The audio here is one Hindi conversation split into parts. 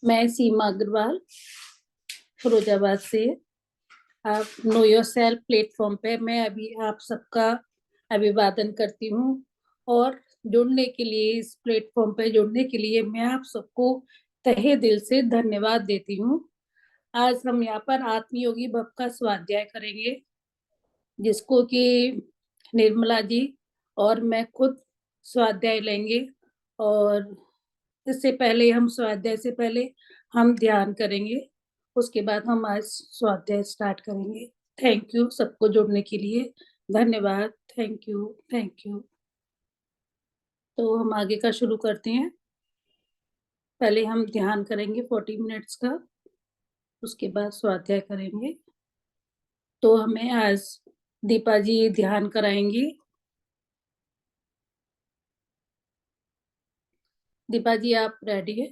मैं सीमा अग्रवाल फिरोजाबाद से। आप नो योर सेल्फ प्लेटफॉर्म पे मैं अभी आप सबका अभिवादन करती हूँ और जुड़ने के लिए इस प्लेटफॉर्म पे जुड़ने के लिए मैं आप सबको तहे दिल से धन्यवाद देती हूँ। आज हम यहाँ पर आत्मयोगी भव का स्वाध्याय करेंगे, जिसको कि निर्मला जी और मैं खुद स्वाध्याय लेंगे। और इससे पहले हम स्वाध्याय से पहले हम ध्यान करेंगे, उसके बाद हम आज स्वाध्याय स्टार्ट करेंगे। थैंक यू सबको जुड़ने के लिए, धन्यवाद। Thank you, thank you. तो हम आगे का शुरू करते हैं। पहले हम ध्यान करेंगे 40 मिनट्स का, उसके बाद स्वाध्याय करेंगे। तो हमें आज दीपा जी ध्यान कराएंगी। दीपा जी आप रेडी है?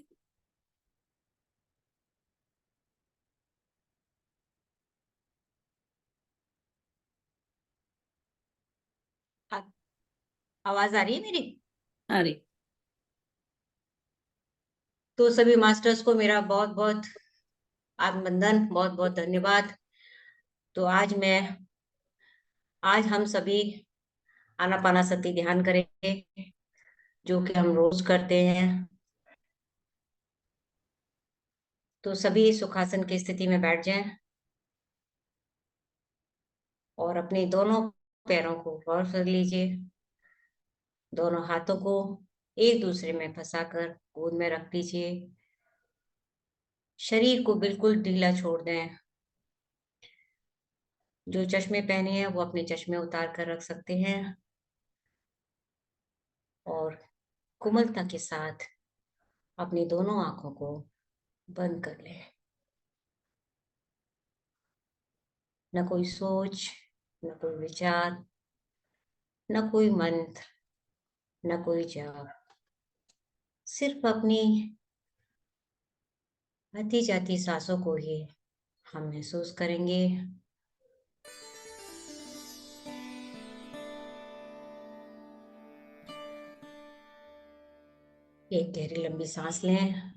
आवाज आ रही है मेरी? अरे तो सभी मास्टर्स को मेरा बहुत बहुत अभिनंदन, बहुत बहुत धन्यवाद। तो आज हम सभी आनापानासति ध्यान करेंगे, जो कि हम रोज करते हैं। तो सभी सुखासन की स्थिति में बैठ जाएं और अपने दोनों पैरों को गौर कर लीजिए। दोनों हाथों को एक दूसरे में फंसाकर गोद में रख लीजिए। शरीर को बिल्कुल ढीला छोड़ दें। जो चश्मे पहने हैं वो अपने चश्मे उतार कर रख सकते हैं और कोमलता के साथ अपनी दोनों आंखों को बंद कर लें। न कोई सोच, न कोई विचार, न कोई मंत्र, न कोई जाप। सिर्फ अपनी आती जाती सांसों को ही हम महसूस करेंगे। एक गहरी लंबी सांस लें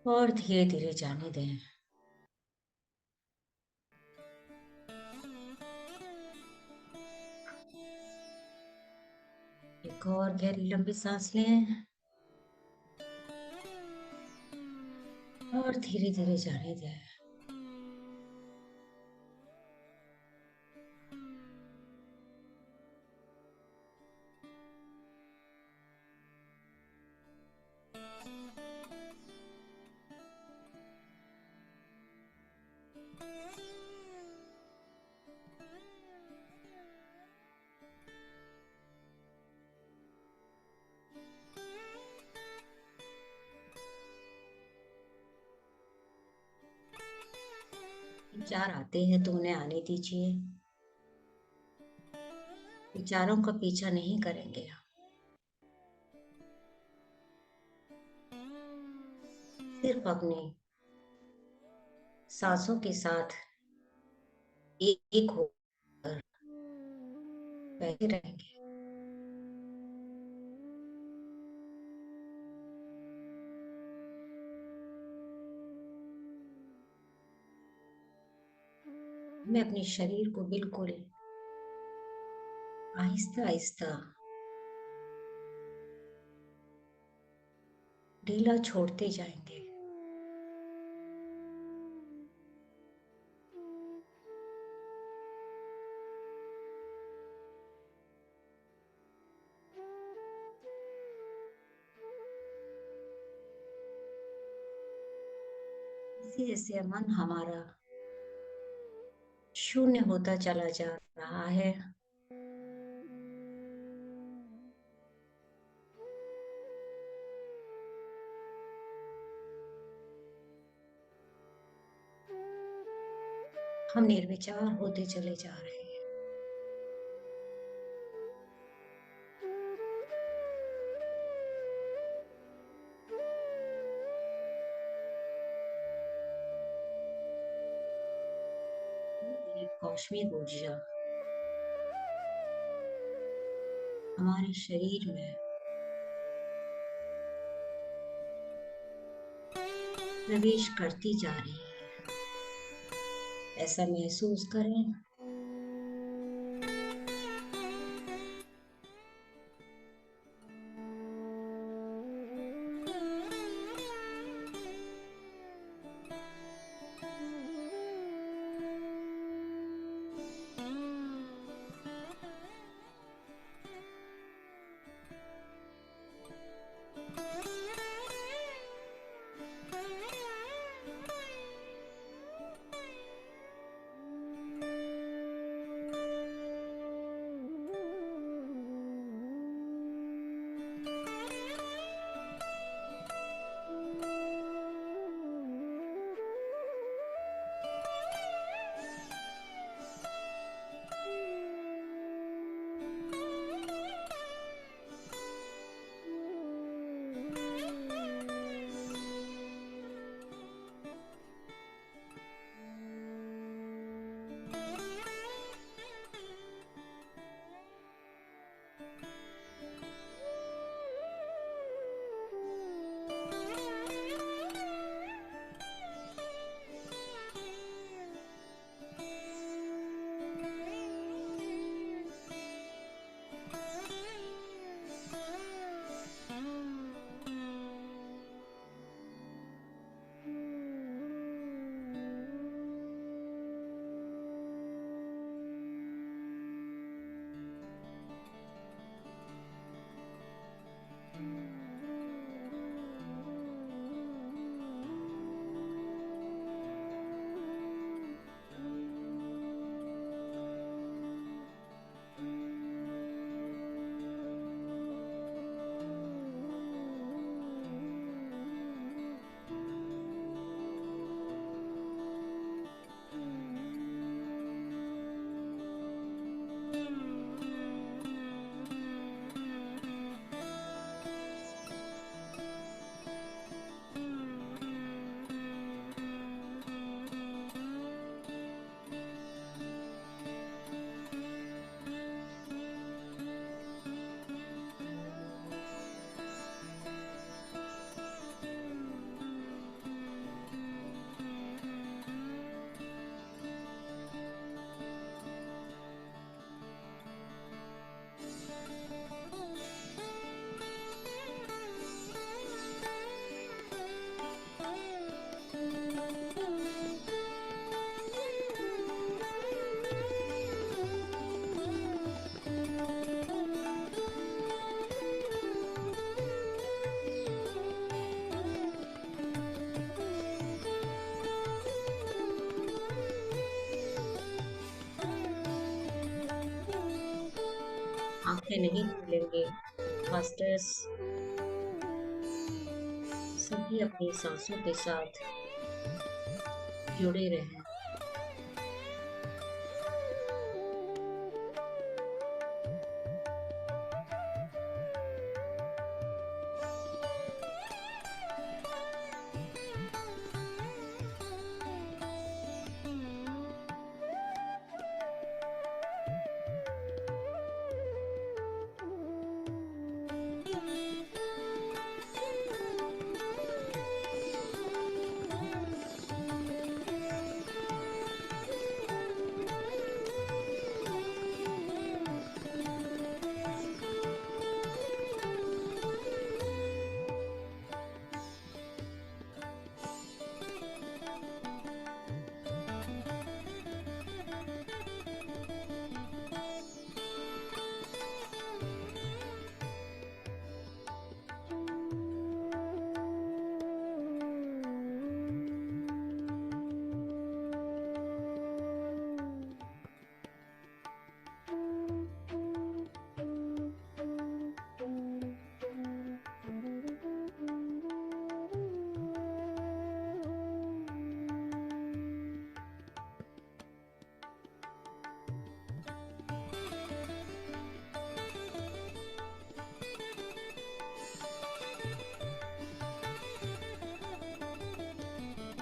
और धीरे धीरे जाने दें। एक और गहरी लंबी सांस लें और धीरे धीरे जाने दें। विचार आते हैं तो उन्हें आने दीजिए। विचारों का पीछा नहीं करेंगे। सिर्फ अपने सांसों के साथ एक होकर बैठे रहेंगे। मैं अपने शरीर को बिल्कुल आहिस्ता आहिस्ता ढीला छोड़ते जाएंगे। जैसे जैसे मन हमारा शून्य होता चला जा रहा है, हम निर्विचार होते चले जा रहे हैं। एक कौशमिक ऊर्जा हमारे शरीर में प्रवेश करती जा रही है। ऐसा महसूस करें आंखें नहीं खुलेंगे। फास्टर्स सभी अपनी सांसों के साथ जुड़े रहें।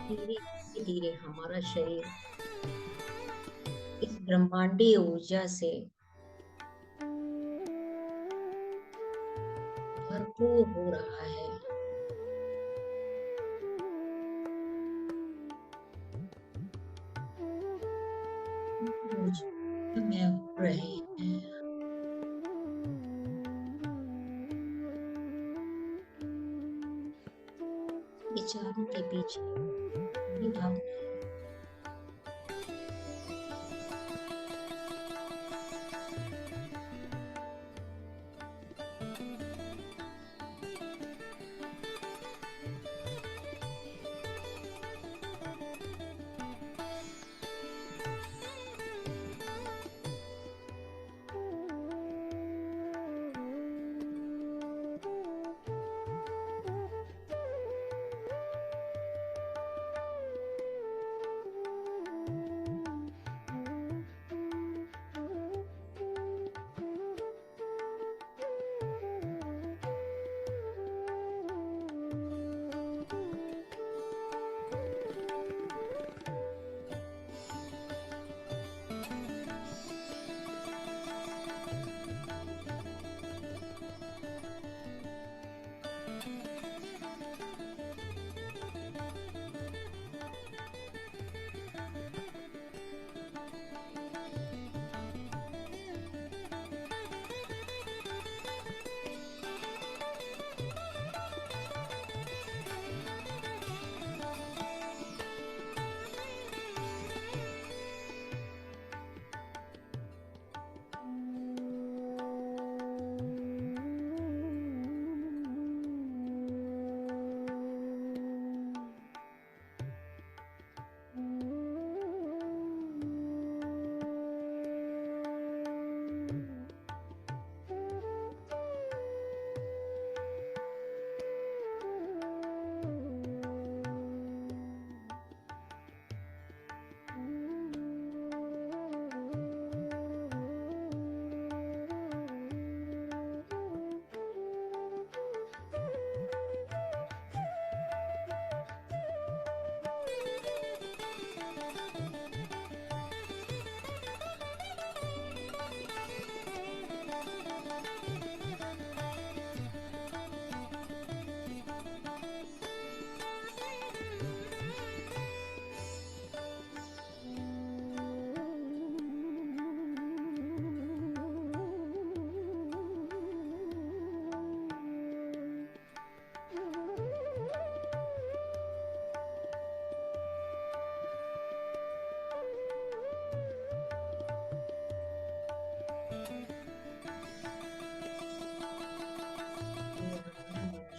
धीरे धीरे हमारा शरीर इस ब्रह्मांडीय ऊर्जा से भरपूर हो रहा है। पीछे नहीं भागना है।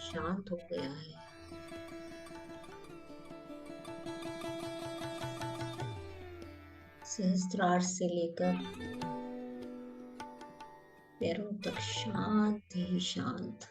शांत हो गया है। सहस्त्रार से लेकर पैरों तक शांत ही शांत।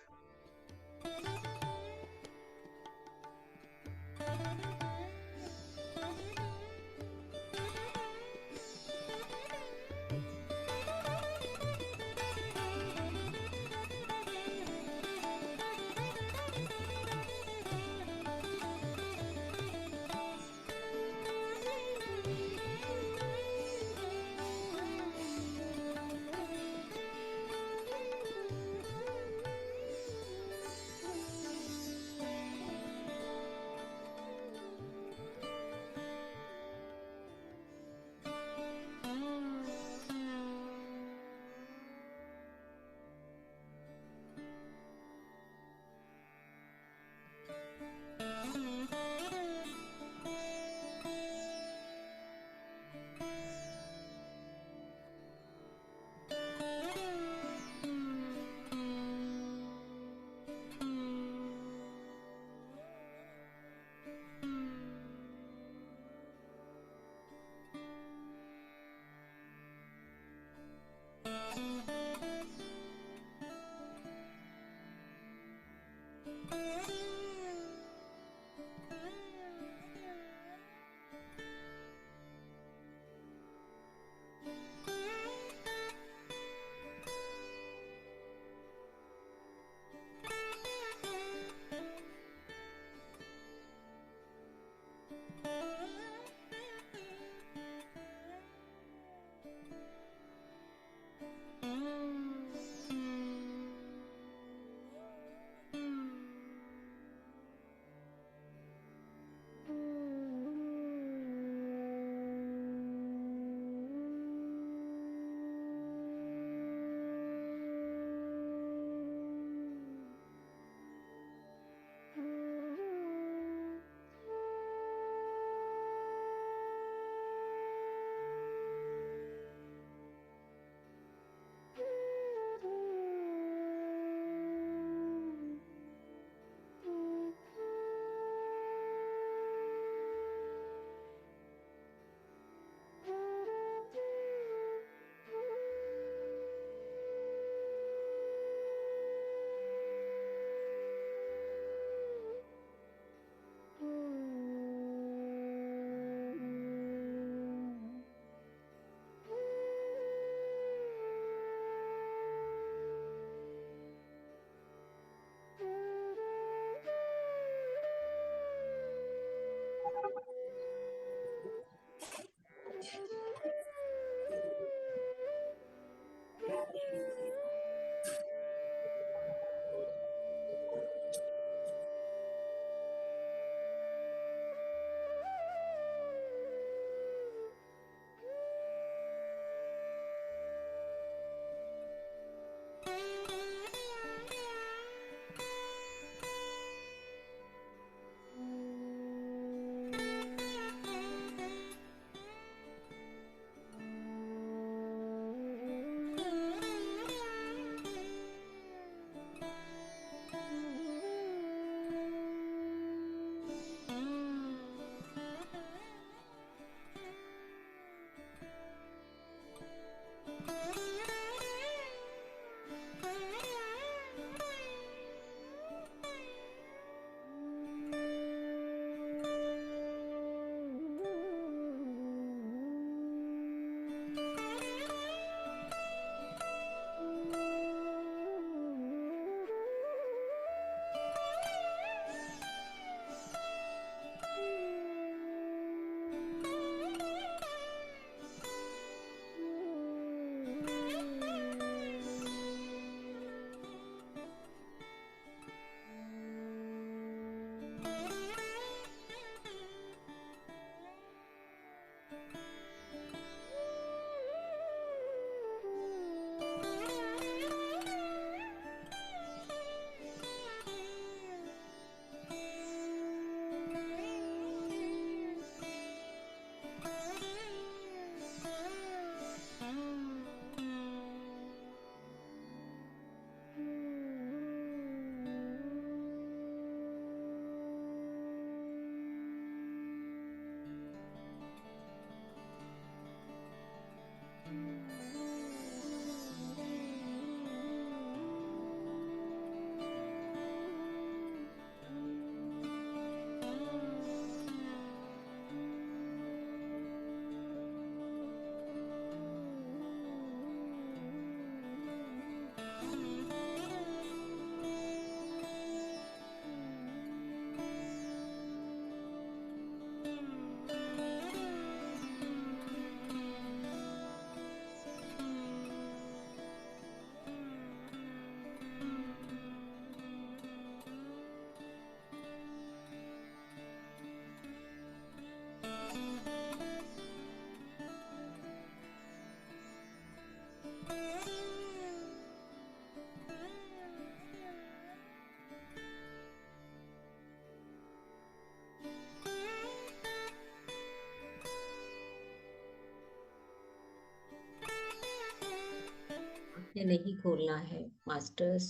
ये नहीं खोलना है मास्टर्स,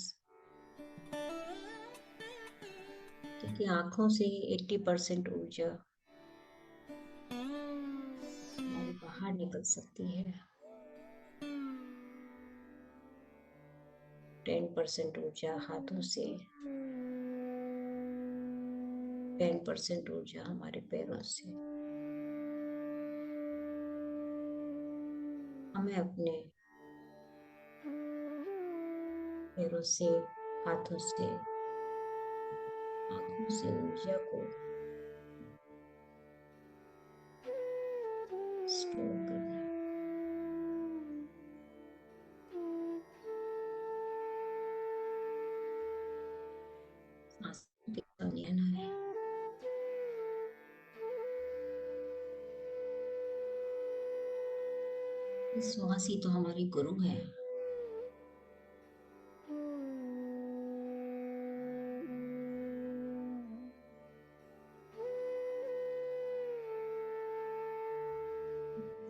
क्योंकि आंखों से 80% ऊर्जा हमारी बाहर निकल सकती है। 10% ऊर्जा हाथों से, 10% ऊर्जा हमारे पैरों से। हमें अपने पैरों से, हाथों से, आंखों से ऊर्जा को स्टोर करना है। सांस के साथ लेना है। श्वास ही तो हमारी गुरु है।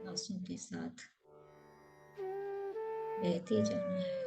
सांसों के साथ बहते जाना है।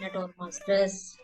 मिनट और मास्टर्स।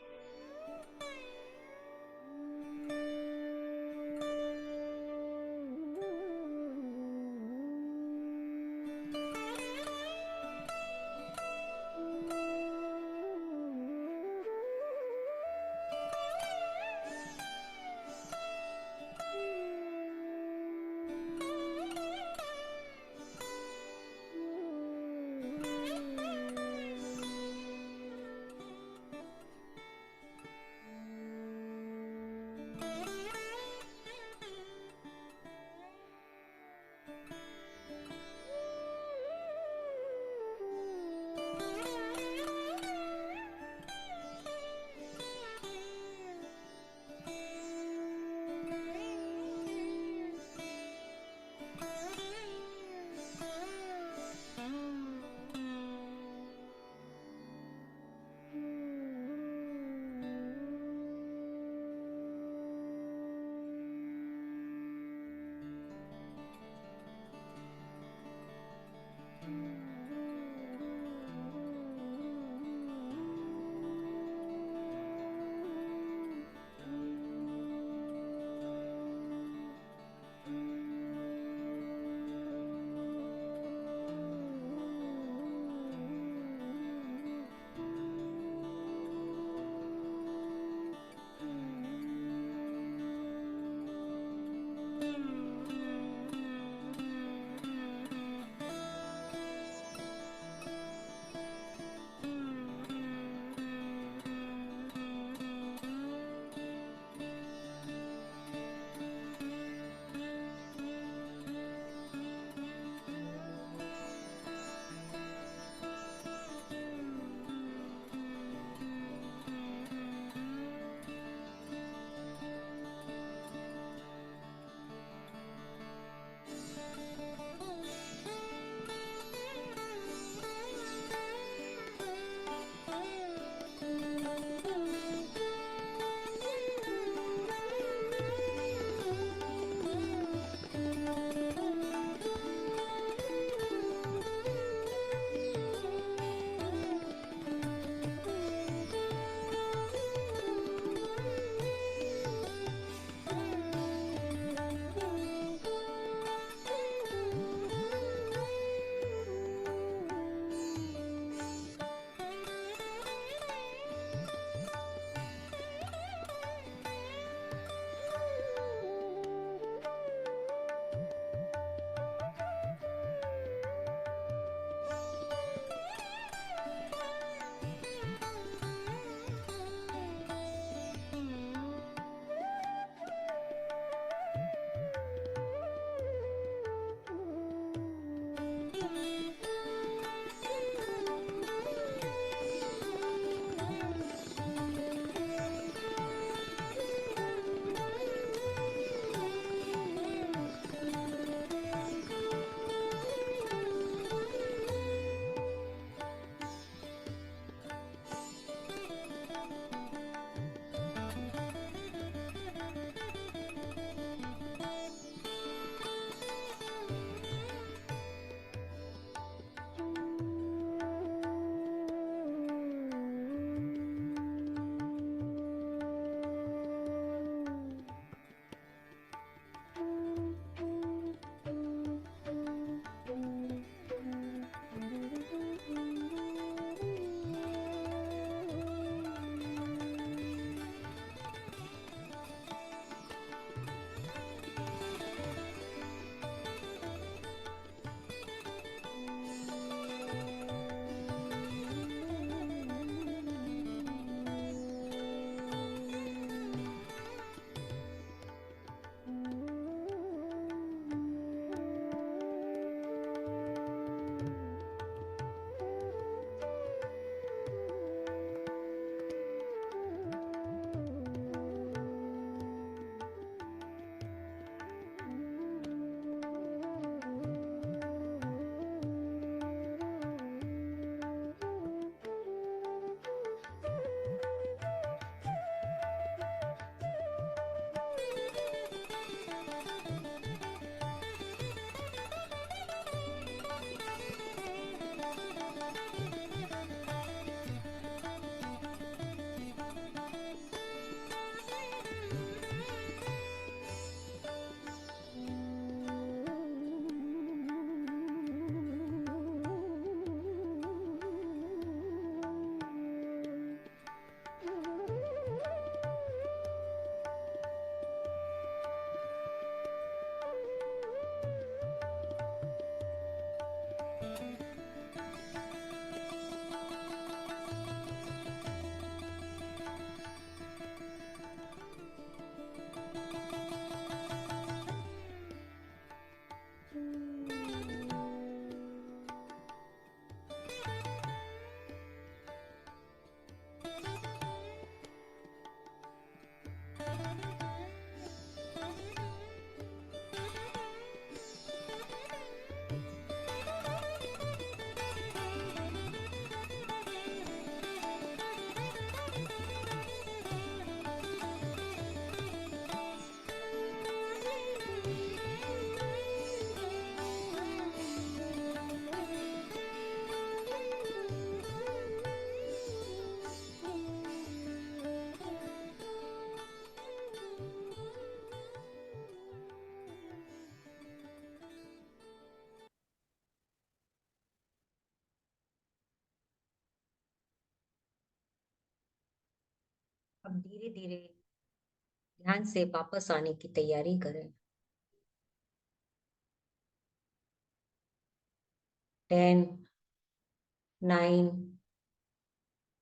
अब धीरे धीरे ध्यान से वापस आने की तैयारी करें। 10, 9,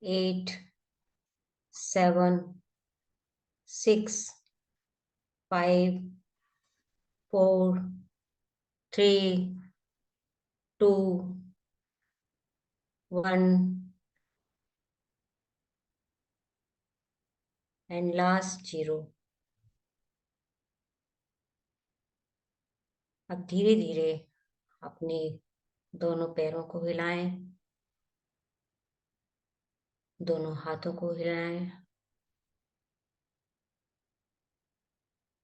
8, 7, 6, 5, 4, 3, 2, 1 and last 0। अब धीरे धीरे अपने दोनों पैरों को हिलाएं, दोनों हाथों को हिलाएं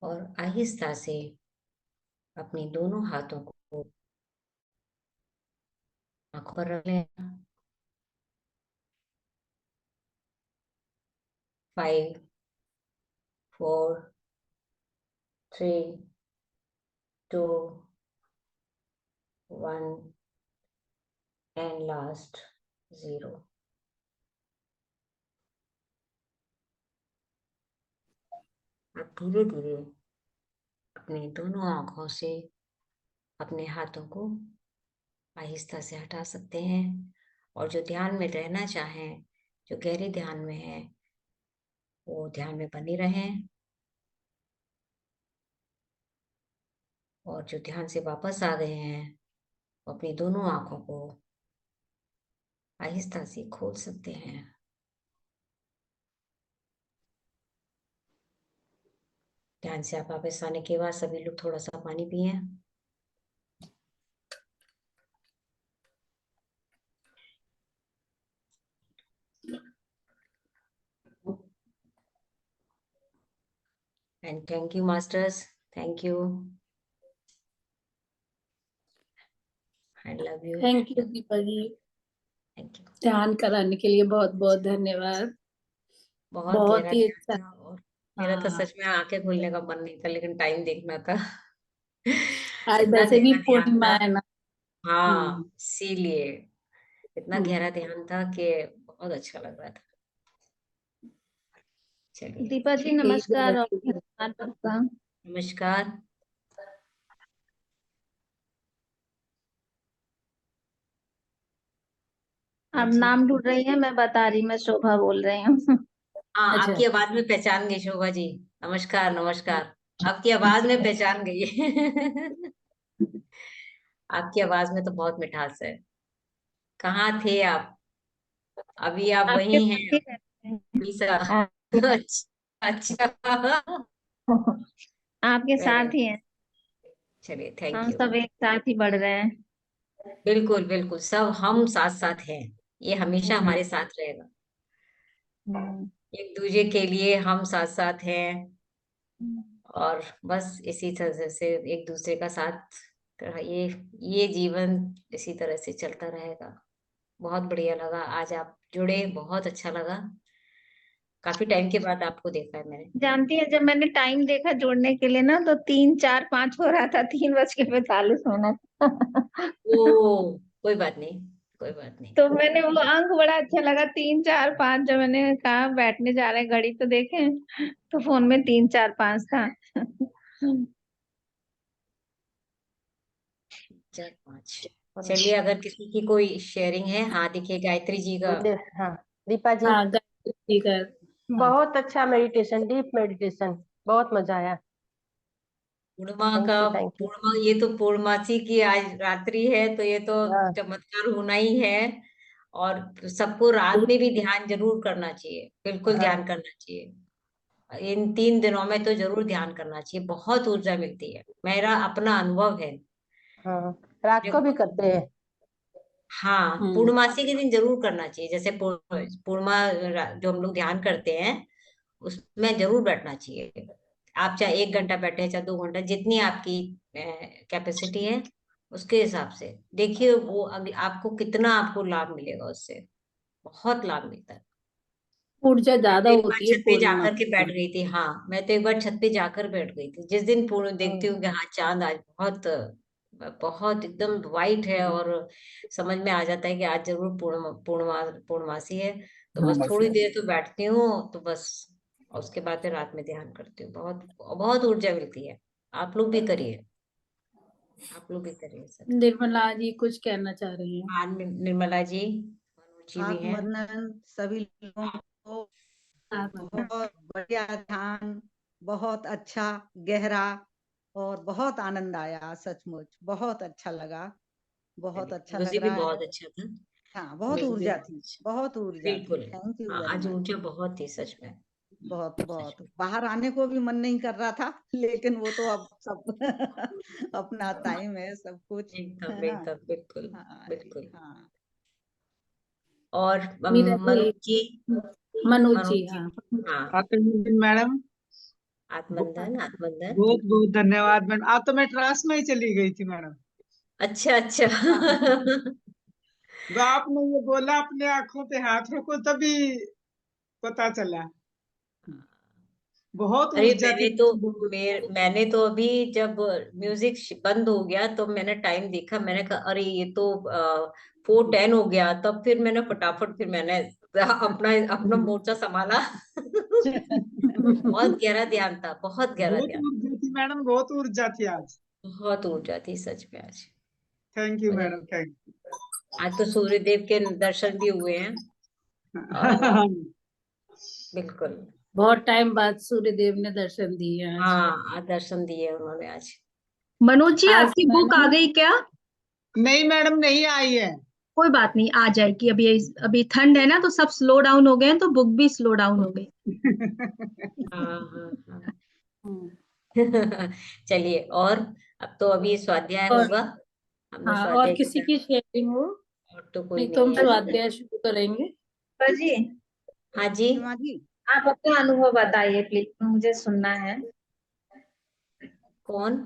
और आहिस्ता से अपने दोनों हाथों को आंखों पर रख लें। 5, 4, 3, 2, 1 and last 0। अब धीरे धीरे अपनी दोनों आंखों से अपने हाथों को आहिस्ता से हटा सकते हैं और जो ध्यान में रहना चाहें, जो गहरे ध्यान में है, वो ध्यान में बने रहें। और जो ध्यान से वापस आ गए हैं, वो अपनी दोनों आंखों को आहिस्ता से खोल सकते हैं। ध्यान से आप वापस आने के बाद सभी लोग थोड़ा सा पानी पिए। And thank you masters, thank you, I love you. Thank you Deepa ji, thank you. ध्यान कराने के लिए बहुत बहुत धन्यवाद। बहुत बहुत गहरा ही ध्यान अच्छा। था और मेरा तो हाँ, सच में आंखें खोलने का मन नहीं था, लेकिन टाइम देखना था। आज इतना वैसे भी गहरा ध्यान पूर्णिमा था। है ना। हाँ, इसीलिए इतना हम्म। गहरा ध्यान था कि बहुत अच्छा लग रहा था। चलिए, दीपा जी ठीक है, नमस्कार और वैसे भी। आपका नमस्कार। हाँ आप जी। नाम ढूंढ रही हैं, मैं बता रही, मैं शोभा बोल रही हूँ। हाँ, अच्छा, आपकी आवाज में पहचान गई शोभा जी। नमस्कार नमस्कार। आपकी आवाज में पहचान गई। आपकी आवाज में तो बहुत मिठास है। कहाँ थे आप? अभी आप आपके वही साथ हैं? ही रहते हैं। उड़ीसा। हाँ, अच्छा अच्छा। आपके वेरी, साथ ही हैं। चलिए थैंक हम यू। सब एक साथ ही बढ़ रहे हैं। बिल्कुल बिल्कुल, सब हम साथ साथ हैं। ये हमेशा हम्म, हमारे साथ रहेगा। हम्म, एक दूसरे के लिए हम साथ साथ हैं। हम्म। और बस इसी तरह से एक दूसरे का साथ ये जीवन इसी तरह से चलता रहेगा। बहुत बढ़िया लगा आज आप जुड़े, बहुत अच्छा लगा। काफी टाइम के बाद आपको देखा है मैंने। जानती है, जब मैंने टाइम देखा जोड़ने के लिए ना, तो 3, 4, 5 हो रहा था, 3:45। ओ, कोई बात नहीं, कोई बात नहीं। तो मैंने वो अंक बड़ा अच्छा लगा, 3, 4, 5, जब मैंने कहा बैठने जा रहे हैं, घड़ी तो देखे तो फोन में 3, 4, 5 था। 4, 5। चलिए, अगर किसी की कोई शेयरिंग है, हाँ देखिए गायत्री जी का। हाँ, दीपा जी हाँ, गायत्री का। हाँ, बहुत अच्छा मेडिटेशन, डीप मेडिटेशन, बहुत मजा आया। पूर्णिमा का, थैंक यू, थैंक यू। पूर्णिमा, ये तो पूर्णमासी की आज रात्रि है, तो ये तो हाँ, चमत्कार होना ही है। और सबको रात में भी ध्यान जरूर करना चाहिए, बिल्कुल हाँ, ध्यान करना चाहिए। इन 3 दिनों में तो जरूर ध्यान करना चाहिए, बहुत ऊर्जा मिलती है, मेरा अपना अनुभव है। हाँ, रात को भी करते हैं। हाँ, हम्म। पूर्णमासी के दिन जरूर करना चाहिए। जैसे पूर्णिमा जो हम लोग ध्यान करते हैं, उसमें जरूर बैठना चाहिए। आप चाहे 1 घंटा बैठे, चाहे 2 घंटा, जितनी आपकी कैपेसिटी है, उसके हिसाब से देखिए वो आपको कितना आपको लाभ मिलेगा उससे। बहुत लाभ मिलता है। ऊर्जा मैं ज्यादा तो एक बार होती है छत पे पूर्णिमा जाकर के के बैठ दिन। गई थी। हाँ, मैं तो एक बार छत पे जाकर बैठ गई थी जिस दिन पूर्ण देखती हाँ, हूँ कि हाँ चांद आज बहुत बहुत एकदम वाइट है, और समझ में आ जाता है कि आज जरूर पूर्णमासी है। तो बस थोड़ी देर तो बैठती हूँ, तो बस और उसके बाद फिर रात में ध्यान करती हूँ। बहुत बहुत ऊर्जा मिलती है। आप लोग भी करिए, आप लोग भी करिए सर। निर्मला जी कुछ कहना चाह रही हैं। हाँ, निर्मला जी, मनोज जी भी हैं। आत्मनन सभी लोगों को आप बहुत बढ़िया ध्यान, बहुत अच्छा गहरा और बहुत आनंद आया, सचमुच बहुत अच्छा लगा, बहुत अच्छा लग मुझे भी रहा बहुत है। अच्छा था। हाँ, बहुत मुझे भी ऊर्जा बहुत थी, अच्छा, बहुत ऊर्जा थी। बिल्कुल। थैंक यू हाँ, वेरी आज मच। ऊर्जा बहुत थी सच में। बहुत सच बहुत में। बाहर आने को भी मन नहीं कर रहा था, लेकिन वो तो अब सब अपना टाइम है, सब कुछ है एकदम ना। एकदम, बिल्कुल हाँ जी, बिल्कुल। हाँ। और मीरा जी, मनोज जी, मनोज मनोज जी, जी, हाँ हाँ, आत्मनिर्भर मैडम, आत्मंदन आत्मंदन। बहुत बहुत धन्यवाद मैडम। आज तो मैं ट्रांस में ही चली गई थी मैडम। अच्छा अच्छा। जो आपने ये बोला अपने आंखों पे हाथ रखो, तभी पता चला। बहुत अरे ऊर्जा थी। मैंने तो अभी जब म्यूजिक बंद हो गया तो मैंने टाइम देखा, मैंने कहा अरे ये तो 4:10 हो गया। तब फिर मैंने फटाफट फिर मैंने अपना अपना मोर्चा संभाला। बहुत गहरा ध्यान था, बहुत गहरा बहुत ध्यान। ऊर्जा थी मैडम, बहुत ऊर्जा थी आज। बहुत ऊर्जा थी सच में आज। थैंक यू मुझे मैडम, थैंक आज तो सूर्य देव के दर्शन भी हुए हैं। और यू। बिल्कुल, बहुत टाइम बाद सूर्य देव ने दर्शन दिए आज। हाँ, आज दर्शन दिए उन्होंने आज। मनोज जी, आज आपकी बुक आ गई क्या? नहीं मैडम, नहीं आई है। कोई बात नहीं, आ जाएगी। अभी अभी ठंड है ना, तो सब स्लो डाउन हो गए हैं, तो बुक भी स्लो डाउन हो गई। हाँ हाँ हाँ। हम्म, चलिए, और अब तो अभी स्वाध्याय और होगा। हम लोग हाँ, और स्वाध्याय की किसी तरफ, की शेयरिंग हो, और तो कोई नहीं तो हम नहीं है। स्वाध्याय शुरू करेंगे। जी, हाँ जी, सीमा जी, आप अपना अनुभव बताइए प्लीज, मुझे सुनना है। कौन?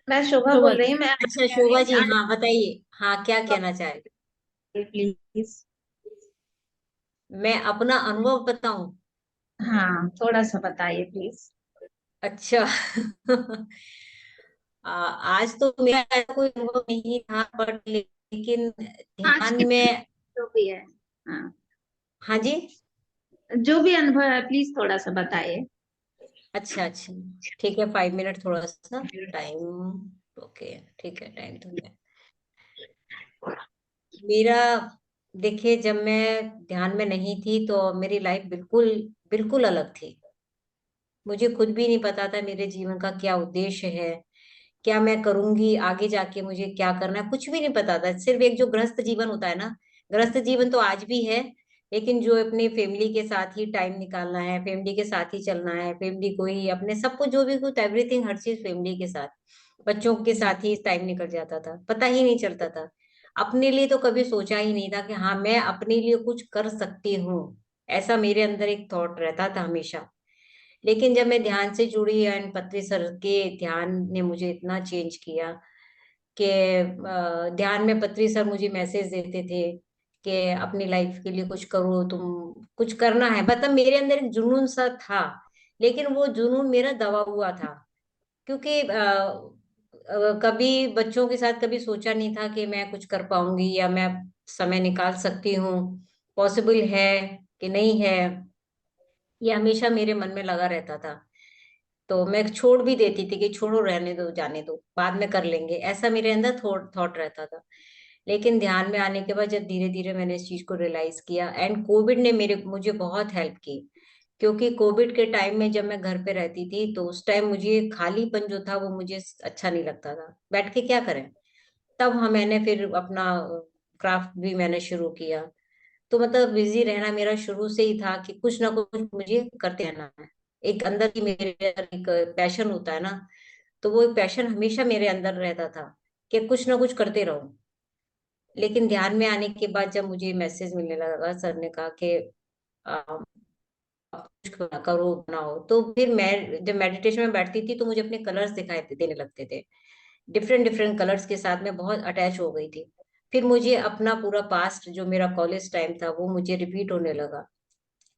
मैं शोभा शोभा बोल रही जी, हूँ, मैं अच्छा, शोभा जी, हाँ बताइए, हाँ क्या कहना चाहेंगे? प्लीज। मैं अपना अनुभव बताऊं? हाँ, थोड़ा सा बताइए प्लीज। अच्छा। आज तो मेरा ऐसा कोई अनुभव नहीं था, बट लेकिन आज ध्यान के में। जो भी है, हाँ, हाँ जी, जो भी अनुभव है प्लीज थोड़ा सा बताइए। अच्छा अच्छा, ठीक है, 5 मिनट थोड़ा सा टाइम। ओके, ठीक है, टाइम तो है मेरा। देखिए, जब मैं ध्यान में नहीं थी तो मेरी लाइफ बिल्कुल बिल्कुल अलग थी। मुझे खुद भी नहीं पता था मेरे जीवन का क्या उद्देश्य है, क्या मैं करूंगी आगे जाके, मुझे क्या करना है, कुछ भी नहीं पता था। सिर्फ एक जो गृहस्थ जीवन होता है ना, गृहस्थ जीवन तो आज भी है, लेकिन जो अपने फैमिली के साथ ही टाइम निकालना है, फैमिली के साथ ही चलना है, फैमिली को ही अपने सब कुछ, जो भी कुछ एवरीथिंग, हर चीज फैमिली के साथ, बच्चों के साथ ही टाइम निकल जाता था, पता ही नहीं चलता था। अपने लिए तो कभी सोचा ही नहीं था कि हाँ मैं अपने लिए कुछ कर सकती हूँ। ऐसा मेरे अंदर एक थॉट रहता था हमेशा। लेकिन जब मैं ध्यान से जुड़ी एंड पत्री सर के ध्यान ने मुझे इतना चेंज किया कि ध्यान में पत्री सर मुझे मैसेज देते थे कि अपनी लाइफ के लिए कुछ करो, तुम कुछ करना है। मतलब मेरे अंदर एक जुनून सा था, लेकिन वो जुनून मेरा दबा हुआ था, क्योंकि कभी बच्चों के साथ कभी सोचा नहीं था कि मैं कुछ कर पाऊंगी या मैं समय निकाल सकती हूँ, पॉसिबल है कि नहीं है। ये हमेशा मेरे मन में लगा रहता था। तो मैं छोड़ भी देती थी कि छोड़ो, रहने दो, जाने दो, बाद में कर लेंगे, ऐसा मेरे अंदर थॉट रहता था। लेकिन ध्यान में आने के बाद जब धीरे धीरे मैंने इस चीज को रियलाइज किया, एंड कोविड ने मेरे मुझे बहुत हेल्प की। क्योंकि कोविड के टाइम में जब मैं घर पे रहती थी तो उस टाइम मुझे खालीपन जो था वो मुझे अच्छा नहीं लगता था, बैठ के क्या करें। तब मैंने फिर अपना क्राफ्ट भी मैंने शुरू किया। तो मतलब बिजी रहना मेरा शुरू से ही था कि कुछ ना कुछ मुझे करते रहना है। एक अंदर की मेरे अंदर एक पैशन होता है ना, तो वो एक पैशन हमेशा मेरे अंदर रहता था कि कुछ ना कुछ करते रहो। लेकिन ध्यान में आने के बाद जब मुझे मैसेज मिलने लगा, सर ने कहा कि कुछ करो, बनाओ, तो फिर मैं जब मेडिटेशन में बैठती थी तो मुझे अपने कलर्स दिखाई देने लगते थे। डिफरेंट डिफरेंट कलर्स के साथ मैं बहुत अटैच हो गई थी। फिर मुझे अपना पूरा पास्ट जो मेरा कॉलेज टाइम था वो मुझे रिपीट होने लगा।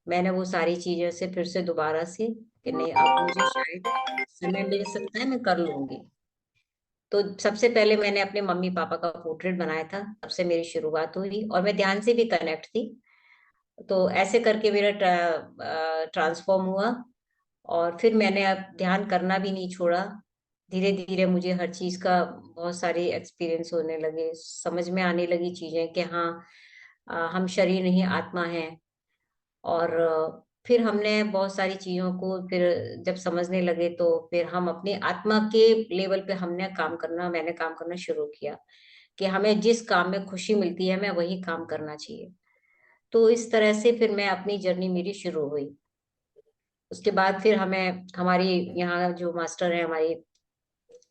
मैंने वो सारी चीजें से फिर से दोबारा से कि नहीं, अब मुझे शायद समय मिल सकता है, मैं कर लूंगी। तो सबसे पहले मैंने अपने मम्मी पापा का पोर्ट्रेट बनाया था, तब से मेरी शुरुआत हुई और मैं ध्यान से भी कनेक्ट थी। तो ऐसे करके मेरा ट्रांसफॉर्म हुआ। और फिर मैंने अब ध्यान करना भी नहीं छोड़ा। धीरे धीरे मुझे हर चीज का बहुत सारे एक्सपीरियंस होने लगे, समझ में आने लगी चीजें कि हाँ, हम शरीर नहीं आत्मा है। और फिर हमने बहुत सारी चीजों को फिर जब समझने लगे तो फिर हम अपनी आत्मा के लेवल पे मैंने काम करना शुरू किया कि हमें जिस काम में खुशी मिलती है हमें वही काम करना चाहिए। तो इस तरह से फिर मैं अपनी जर्नी मेरी शुरू हुई। उसके बाद फिर हमें हमारी यहाँ जो मास्टर है, हमारी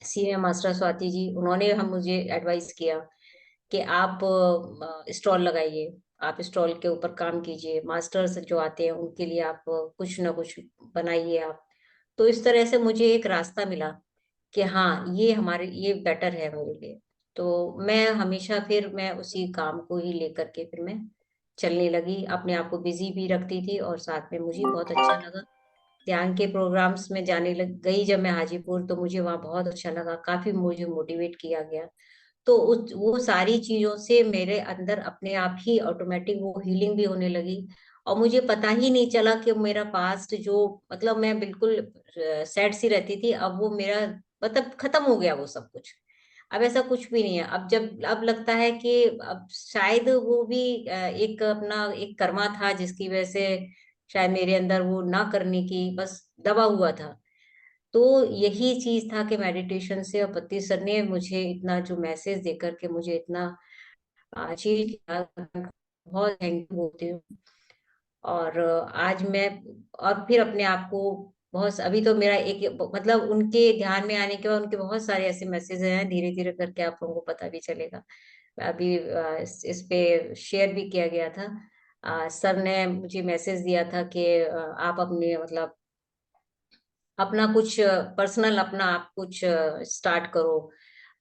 सीनियर मास्टर स्वाति जी, उन्होंने हम मुझे एडवाइस किया कि आप स्टॉल लगाइए, आप स्टॉल के ऊपर काम कीजिए, मास्टर्स जो आते हैं उनके लिए आप कुछ ना कुछ बनाइए आप। तो इस तरह से मुझे एक रास्ता मिला कि हाँ, ये बेटर है मेरे लिए। तो मैं हमेशा फिर मैं उसी काम को ही लेकर के फिर मैं चलने लगी, अपने आप को बिजी भी रखती थी और साथ में मुझे बहुत अच्छा लगा। ध्यान के प्रोग्राम्स में जाने लग गई जब मैं हाजीपुर, तो मुझे वहाँ बहुत अच्छा लगा, काफी मुझे मोटिवेट किया गया। तो वो सारी चीजों से मेरे अंदर अपने आप ही ऑटोमेटिक वो हीलिंग भी होने लगी। और मुझे पता ही नहीं चला कि मेरा पास्ट जो, मतलब मैं बिल्कुल सैड सी रहती थी, अब वो मेरा मतलब खत्म हो गया वो सब कुछ। अब ऐसा कुछ भी नहीं है। अब लगता है कि अब शायद वो भी एक अपना एक कर्मा था जिसकी वजह से शायद मेरे अंदर वो ना करने की बस दबा हुआ था। तो यही चीज था कि मेडिटेशन से और पति सर ने मुझे इतना जो मैसेज देकर के मुझे इतना अचीव किया, बहुत थैंक यू बोलती हूँ। और आज मैं और फिर अपने आप को बहुत, अभी तो मेरा एक मतलब उनके ध्यान में आने के बाद उनके बहुत सारे ऐसे मैसेज हैं, धीरे धीरे करके आप लोगों को पता भी चलेगा। अभी इस पे शेयर भी किया गया था। सर ने मुझे मैसेज दिया था कि आप अपने मतलब अपना कुछ पर्सनल अपना आप कुछ स्टार्ट करो।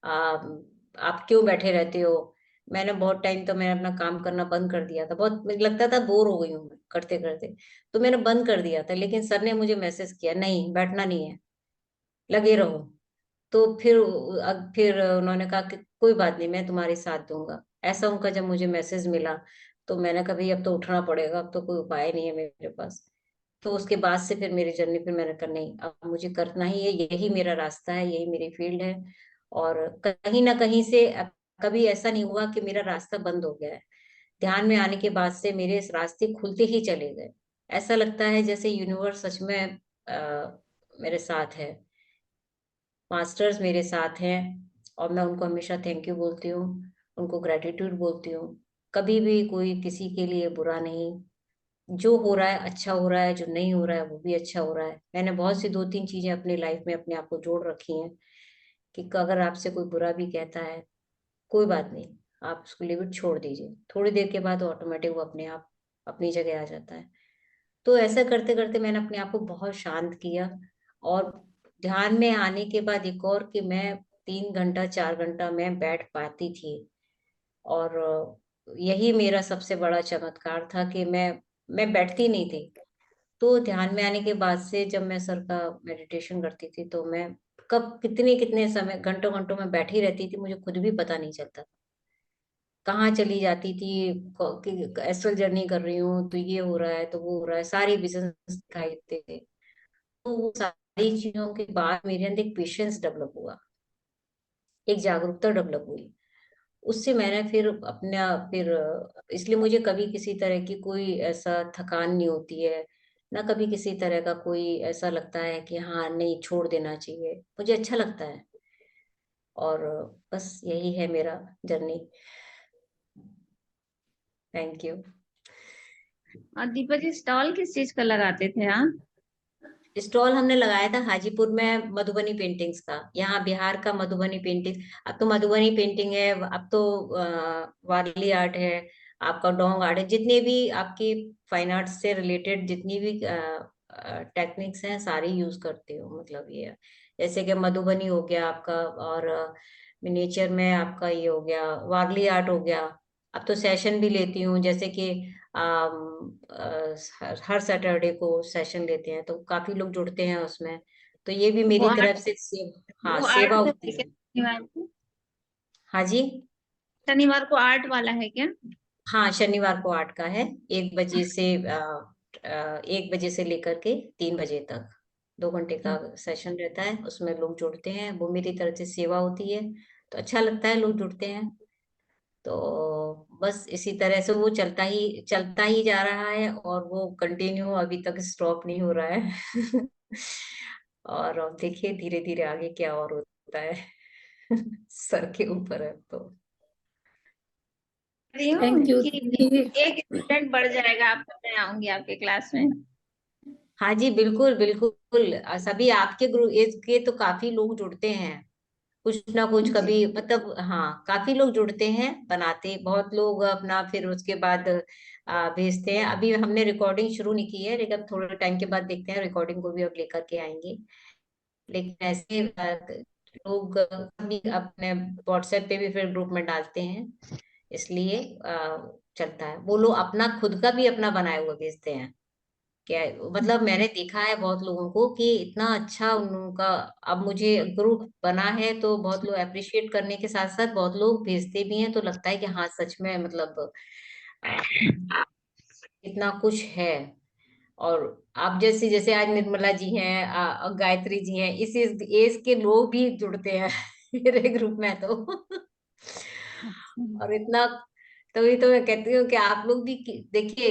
आ, आप क्यों बैठे रहते हो। मैंने बहुत टाइम तो मैंने अपना काम करना बंद कर दिया था, बहुत मुझे लगता था बोर हो गई हूँ मैं करते करते, तो मैंने बंद कर दिया था। लेकिन सर ने मुझे मैसेज किया, नहीं बैठना नहीं है, लगे रहो। तो फिर उन्होंने कहा कि कोई बात नहीं, मैं तुम्हारे साथ दूंगा। ऐसा उनका जब मुझे मैसेज मिला तो मैंने कहा भाई अब तो उठना पड़ेगा, अब तो कोई उपाय नहीं है मेरे पास। तो उसके बाद से फिर मेरी जर्नी, फिर मैंने कहा नहीं, अब मुझे करना ही है, यही मेरा रास्ता है, यही मेरी फील्ड है। और कहीं ना कहीं से कभी ऐसा नहीं हुआ कि मेरा रास्ता बंद हो गया है। ध्यान में आने के बाद से मेरे इस रास्ते खुलते ही चले गए। ऐसा लगता है जैसे यूनिवर्स सच में मेरे साथ है, मास्टर्स मेरे साथ हैं। और मैं उनको हमेशा थैंक यू बोलती हूँ, उनको ग्रेटिट्यूड बोलती हूँ। कभी भी कोई किसी के लिए बुरा नहीं, जो हो रहा है अच्छा हो रहा है, जो नहीं हो रहा है वो भी अच्छा हो रहा है। मैंने बहुत सी 2-3 चीजें अपनी लाइफ में अपने आप को जोड़ रखी हैं कि अगर आपसे कोई बुरा भी कहता है, कोई बात नहीं, आप उसको लिमिट छोड़ दीजिए, थोड़ी देर के बाद ऑटोमेटिक वो अपने आप अपनी जगह आ जाता है। तो ऐसा करते करते मैंने अपने आप को बहुत शांत किया। और ध्यान में आने के बाद एक और कि मैं 3 घंटा 4 घंटा मैं बैठ पाती थी। और यही मेरा सबसे बड़ा चमत्कार था कि मैं बैठती नहीं थी। तो ध्यान में आने के बाद से जब मैं सर का मेडिटेशन करती थी तो मैं कब कितने कितने समय घंटों घंटों में बैठी रहती थी, मुझे खुद भी पता नहीं चलता कहाँ चली जाती थी। कि एस्ट्रल जर्नी कर रही हूँ तो ये हो रहा है तो वो हो रहा है, सारे विजन दिखाई देते थे। तो वो सारी चीजों के बाद मेरे अंदर एक पेशेंस डेवलप हुआ, एक जागरूकता डेवलप हुई। उससे मैंने फिर इसलिए मुझे कभी किसी तरह की कोई ऐसा थकान नहीं होती है, ना कभी किसी तरह का कोई ऐसा लगता है कि हाँ नहीं छोड़ देना चाहिए, मुझे अच्छा लगता है। और बस यही है मेरा जर्नी। Thank you. और दीपा जी स्टॉल किस चीज का लगाते थे आप? स्टॉल हमने लगाया था हाजीपुर में मधुबनी पेंटिंग्स का, यहाँ बिहार का मधुबनी पेंटिंग। अब तो मधुबनी पेंटिंग है, अब तो वारली आर्ट है, आपका डोंग आर्ट है, जितने भी आपकी फाइन आर्ट्स से रिलेटेड जितनी भी टेक्निक्स हैं सारी यूज करती हूँ। मतलब ये है, जैसे कि मधुबनी हो गया आपका, और मिनिएचर में आपका ये हो गया, वारली आर्ट हो गया। अब तो सेशन भी लेती हूँ, जैसे कि हर सैटरडे को सेशन लेते हैं तो काफी लोग जुड़ते हैं उसमें। तो ये भी वो मेरी तरफ आर्ट से हाँ वो आर्ट सेवा है होती क्या है। शनिवार को? हाँ जी। शनिवार को आर्ट वाला है क्या? हाँ, शनिवार को 8 का है। 1 बजे से 1 बजे से लेकर के 3 बजे तक 2 घंटे का सेशन रहता है। उसमें लोग जुड़ते हैं, वो मेरी तरफ से सेवा होती है, तो अच्छा लगता है, लोग जुड़ते हैं। तो बस इसी तरह से वो चलता ही जा रहा है, और वो कंटिन्यू अभी तक स्टॉप नहीं हो रहा है। और अब देखिए धीरे धीरे आगे क्या और होता है। सर के ऊपर है तो। रही हूँ थैंक यू कि एक स्टूडेंट बढ़ जाएगा आपका, मैं आऊंगी आपके क्लास में। हाँ जी, बिल्कुल बिल्कुल। सभी आपके ग्रुप एज के तो काफी लोग जुड़ते हैं, कुछ ना कुछ जी। कभी, मतलब हाँ, काफी लोग जुड़ते हैं, बनाते बहुत लोग अपना, फिर उसके बाद भेजते हैं। अभी हमने रिकॉर्डिंग शुरू नहीं की है, लेकिन अब थोड़े टाइम के बाद देखते हैं, रिकॉर्डिंग को भी अब लेकर के आएंगे। लेकिन ऐसे लोग भी अपने व्हाट्सएप पे भी फिर ग्रुप में डालते हैं, इसलिए चलता है। वो लोग अपना खुद का भी अपना बनाए हुआ भेजते हैं। क्या मतलब, मैंने देखा है बहुत लोगों को कि इतना अच्छा उन लोगों का, अब मुझे ग्रुप बना है तो बहुत लोग अप्रिशिएट करने के साथ साथ बहुत लोग भेजते भी हैं, तो लगता है कि हाँ सच में, मतलब अ, इतना कुछ है। और आप जैसे जैसे आज निर्मला जी हैं, गायत्री जी हैं, इस एज के लोग भी जुड़ते हैं मेरे ग्रुप में तो। और इतना, तभी तो मैं कहती हूँ कि आप लोग भी देखिए,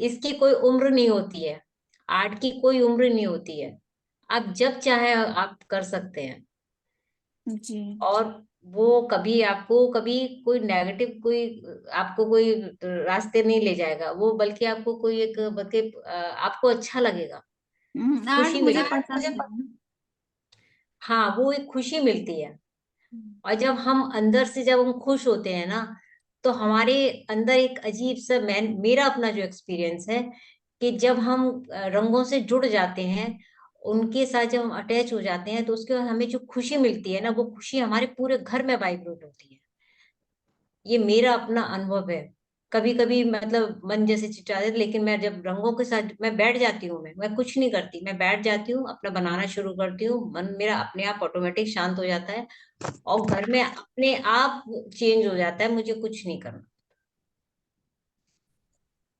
इसकी कोई उम्र नहीं होती है, आर्ट की कोई उम्र नहीं होती है। आप जब चाहे आप कर सकते हैं। जी। और वो कभी आपको कभी कोई नेगेटिव, कोई आपको कोई रास्ते नहीं ले जाएगा वो, बल्कि आपको कोई एक, बल्कि आपको अच्छा लगेगा, आर्ट खुशी मुझे मिलेगी। पसंद है। हाँ, वो एक खुशी मिलती है। और जब हम अंदर से जब हम खुश होते हैं ना, तो हमारे अंदर एक अजीब सा, मेरा अपना जो एक्सपीरियंस है, कि जब हम रंगों से जुड़ जाते हैं, उनके साथ जब हम अटैच हो जाते हैं, तो उसके बाद हमें जो खुशी मिलती है ना, वो खुशी हमारे पूरे घर में वाइब्रेट होती है। ये मेरा अपना अनुभव है। कभी कभी मतलब मन जैसे चिढ़ाते, लेकिन मैं जब रंगों के साथ मैं बैठ जाती हूँ, मैं कुछ नहीं करती, मैं बैठ जाती हूँ, अपना बनाना शुरू करती हूँ, मन मेरा अपने आप ऑटोमेटिक शांत हो जाता है, और घर में अपने आप चेंज हो जाता है, मुझे कुछ नहीं करना।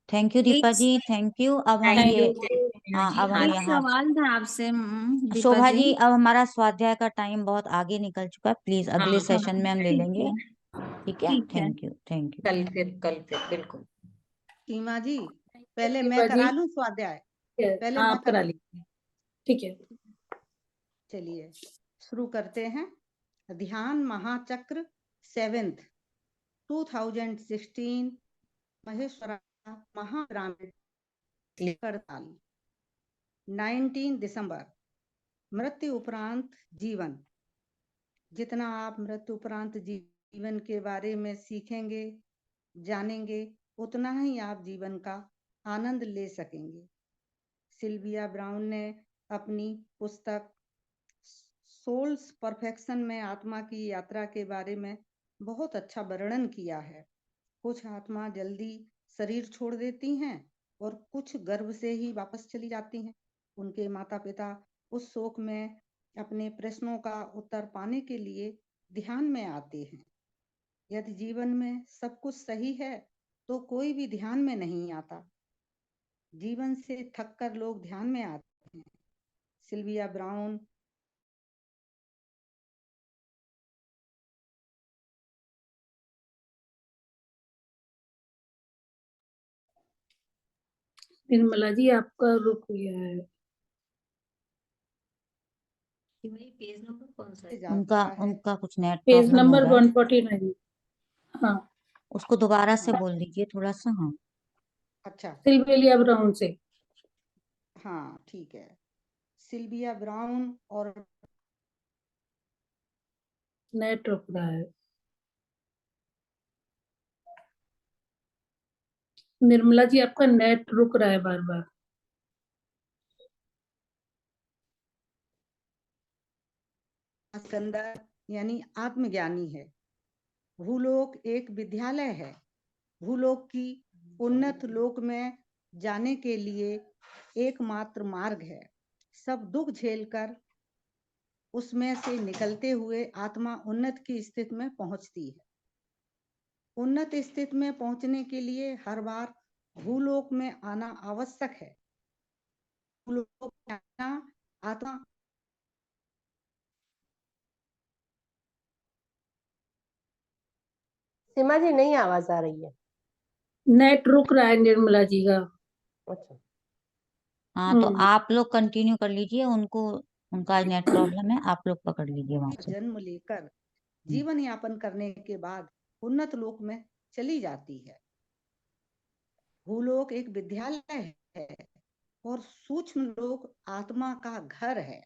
Thank you Deepa ji, thank you. अब हम थैंक ये यू हाँ, जी। अब हम हाँ एक जी। यहाँ सवाल था आपसे दीपा शोभा जी। जी, अब हमारा स्वाध्याय का टाइम बहुत आगे निकल चुका है, प्लीज हाँ अगले हाँ, सेशन में हम ले ठीक लेंगे। है। ठीक है, ठीक है। Thank you, thank you. कल फिर बिल्कुल। सीमा जी, पहले दीपा मैं जी, करा लूं स्वाध्याय? पहले हाँ मैं आप करा करा। लीजिए, ठीक है। चलिए शुरू करते हैं। ध्यान महाचक्र 7th 2016 महेश्वरा महाग्रामीण करताल। 19 दिसंबर। मृत्यु उपरांत जीवन। जितना आप मृत्यु उपरांत जीवन के बारे में सीखेंगे, जानेंगे, उतना ही आप जीवन का आनंद ले सकेंगे। सिल्विया ब्राउन ने अपनी पुस्तक सोल्स परफेक्शन में आत्मा की यात्रा के बारे में बहुत अच्छा वर्णन किया है। कुछ आत्मा जल्दी शरीर छोड़ देती हैं और कुछ गर्भ से ही वापस चली जाती हैं। उनके माता पिता उस शोक में अपने प्रश्नों का उत्तर पाने के लिए ध्यान में आते हैं। यदि जीवन में सब कुछ सही है तो कोई भी ध्यान में नहीं आता। जीवन से थककर लोग ध्यान में आते हैं। सिल्विया ब्राउन निर्मला जी आपका रुक गया है। पेज नंबर कौन सा है? जा उनका चुका है। उनका कुछ नेट पेज प्रॉब्लम हो नंबर रहा है, 149। हाँ, उसको दोबारा से बोल दीजिए थोड़ा सा। हाँ, अच्छा, सिल्विया ब्राउन से। हाँ ठीक है। सिल्विया ब्राउन और नेट रुक रहा है। निर्मला जी आपका नेट रुक रहा है बार बार। स्कंदर यानी आत्मज्ञानी है। भूलोक एक विद्यालय है। भूलोक की उन्नत लोक में जाने के लिए एकमात्र मार्ग है। सब दुख झेलकर उसमें से निकलते हुए आत्मा उन्नत की स्थिति में पहुंचती है। उन्नत स्थिति में पहुंचने के लिए हर बार भूलोक में आना आवश्यक है। भूलोक में आना आत्मा सीमा जी नहीं आवाज आ रही है। नेट रुक रहा है निर्मला जी का। अच्छा, हाँ तो आप लोग कंटिन्यू कर लीजिए, उनको उनका आज नेट प्रॉब्लम है, आप लोग पकड़ लीजिए वहां से। जन्म लेकर जीवन यापन करने के बाद उन्नत लोक में चली जाती है। भूलोक एक विद्यालय है और सूक्ष्म लोक आत्मा का घर है।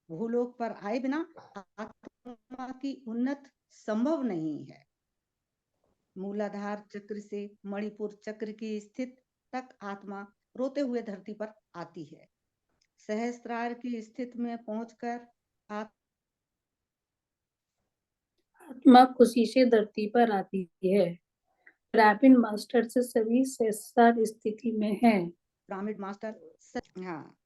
भूलोक पर आए बिना आत्मा की उन्नत संभव नहीं है। मूलाधार चक्र से मणिपुर चक्र की स्थिति तक आत्मा रोते हुए धरती पर आती है। सहस्त्रार की स्थिति में पहुंचकर आत्मा खुशी से धरती पर आती है। पिरामिड मास्टर से सभी सहस्त्रार स्थिति में है। पिरामिड मास्टर हाँ,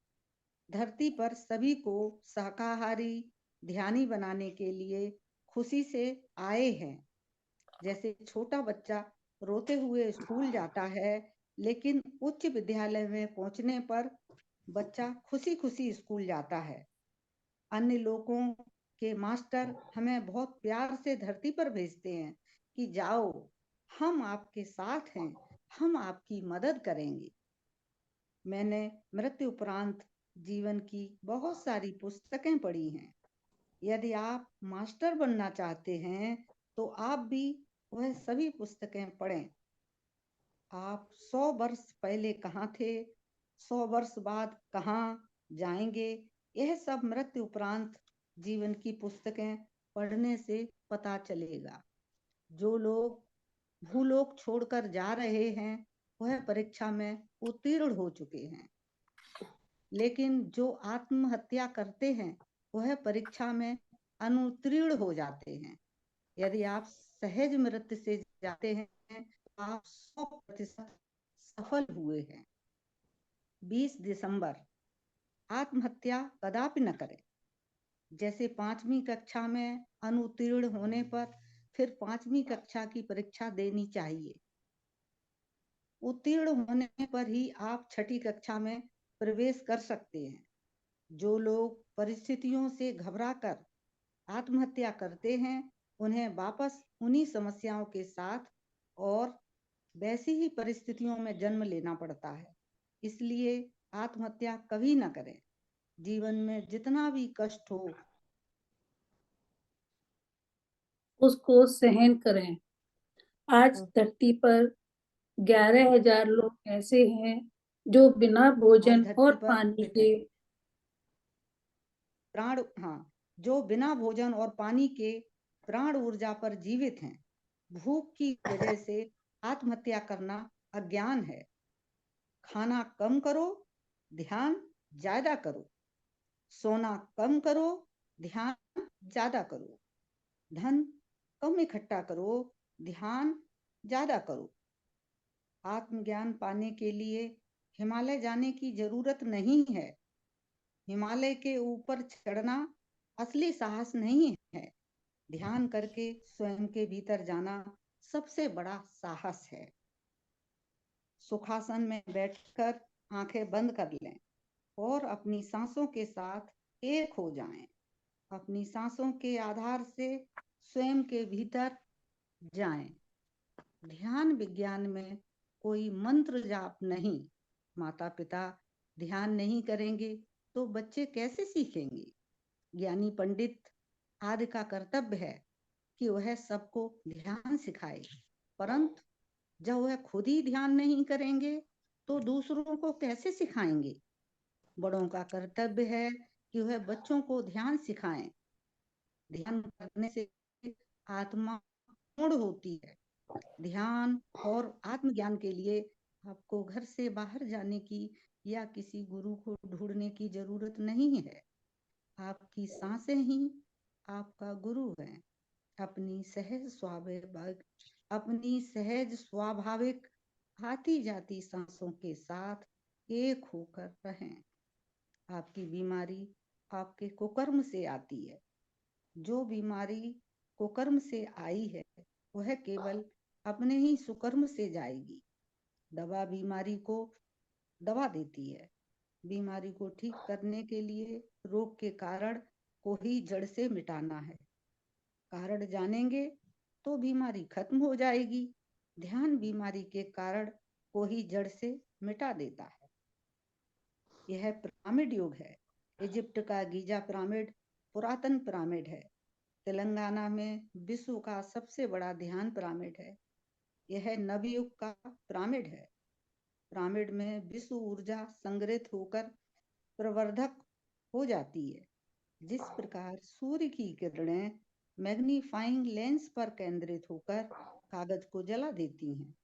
धरती पर सभी को शाकाहारी ध्यानी बनाने के लिए खुशी से आए हैं। जैसे छोटा बच्चा रोते हुए स्कूल जाता है, लेकिन उच्च विद्यालय में पहुंचने पर बच्चा खुशी खुशी स्कूल जाता है। अन्य लोगों के मास्टर हमें बहुत प्यार से धरती पर भेजते हैं कि जाओ, हम आपके साथ हैं, हम आपकी मदद करेंगे। मैंने मृत्यु उपरांत जीवन की बहुत सारी पुस्तकें पढ़ी हैं। यदि आप मास्टर बनना चाहते हैं तो आप भी वह सभी पुस्तकें पढ़ें। आप 100 वर्ष पहले कहाँ थे, 100 वर्ष बाद कहाँ जाएंगे, यह सब मृत्यु उपरांत जीवन की पुस्तकें पढ़ने से पता चलेगा। जो लोग भूलोक छोड़कर जा रहे हैं वह परीक्षा में उत्तीर्ण हो चुके हैं, लेकिन जो आत्महत्या करते हैं वह परीक्षा में अनुत्तीर्ण हो जाते हैं। यदि आप सहज मृत्यु से जाते हैं तो आप 100% सफल हुए हैं। 20 दिसंबर, आत्महत्या कदापि न करें। जैसे 5वीं कक्षा में अनुत्तीर्ण होने पर फिर 5वीं कक्षा की परीक्षा देनी चाहिए। उत्तीर्ण होने पर ही आप 6ठी कक्षा में प्रवेश कर सकते हैं। जो लोग परिस्थितियों से घबराकर आत्महत्या करते हैं उन्हें वापस उन्हीं समस्याओं के साथ और वैसी ही परिस्थितियों में जन्म लेना पड़ता है। इसलिए आत्महत्या कभी ना करें। जीवन में जितना भी कष्ट हो उसको सहन करें। आज धरती पर 11,000 लोग ऐसे हैं जो बिना आज भोजन धरती और पर पानी के जो बिना भोजन और पानी के प्राण ऊर्जा पर जीवित हैं। भूख की वजह से आत्महत्या करना अज्ञान है। खाना कम करो, ध्यान ज्यादा करो। सोना कम करो, ध्यान ज्यादा करो। धन कम इकट्ठा करो, ध्यान ज्यादा करो। आत्मज्ञान पाने के लिए हिमालय जाने की जरूरत नहीं है। हिमालय के ऊपर चढ़ना असली साहस नहीं है। ध्यान करके स्वयं के भीतर जाना सबसे बड़ा साहस है। सुखासन में बैठकर आंखें बंद कर लें और अपनी सांसों के साथ एक हो जाएं। अपनी सांसों के आधार से स्वयं के भीतर जाएं। ध्यान विज्ञान में कोई मंत्र जाप नहीं। माता पिता ध्यान नहीं करेंगे तो बच्चे कैसे सीखेंगे। ज्ञानी पंडित आदि का कर्तव्य है कि वह सबको ध्यान सिखाए, परंतु जब वह खुद ही ध्यान नहीं करेंगे तो दूसरों को कैसे सिखाएंगे। बड़ों का कर्तव्य है कि वह बच्चों को ध्यान सिखाएं। ध्यान करने से आत्मा पूर्ण होती है। ध्यान और आत्मज्ञान के लिए आपको घर से बाहर जाने की या किसी गुरु को ढूंढने की जरूरत नहीं है। आपकी सांसें ही आपका गुरु है। अपनी सहज स्वाभाविक आती जाती सांसों के साथ एक होकर रहें। आपकी बीमारी आपके कुकर्म से आती है। जो बीमारी कुकर्म से आई है वह केवल अपने ही सुकर्म से जाएगी। दवा बीमारी को दवा देती है। बीमारी को ठीक करने के लिए रोग के कारण को ही जड़ से मिटाना है। कारण जानेंगे तो बीमारी खत्म हो जाएगी। ध्यान बीमारी के कारण को ही जड़ से मिटा देता है। यह पिरामिड युग है। इजिप्ट का गीजा पिरामिड पुरातन पिरामिड है। तेलंगाना में विश्व का सबसे बड़ा ध्यान पिरामिड है। यह नवयुग का पिरामिड है। पिरामिड में विश्व ऊर्जा संग्रहित होकर प्रवर्धक हो जाती है। जिस प्रकार सूर्य की किरणें मैग्नीफाइंग लेंस पर केंद्रित होकर कागज को जला देती हैं,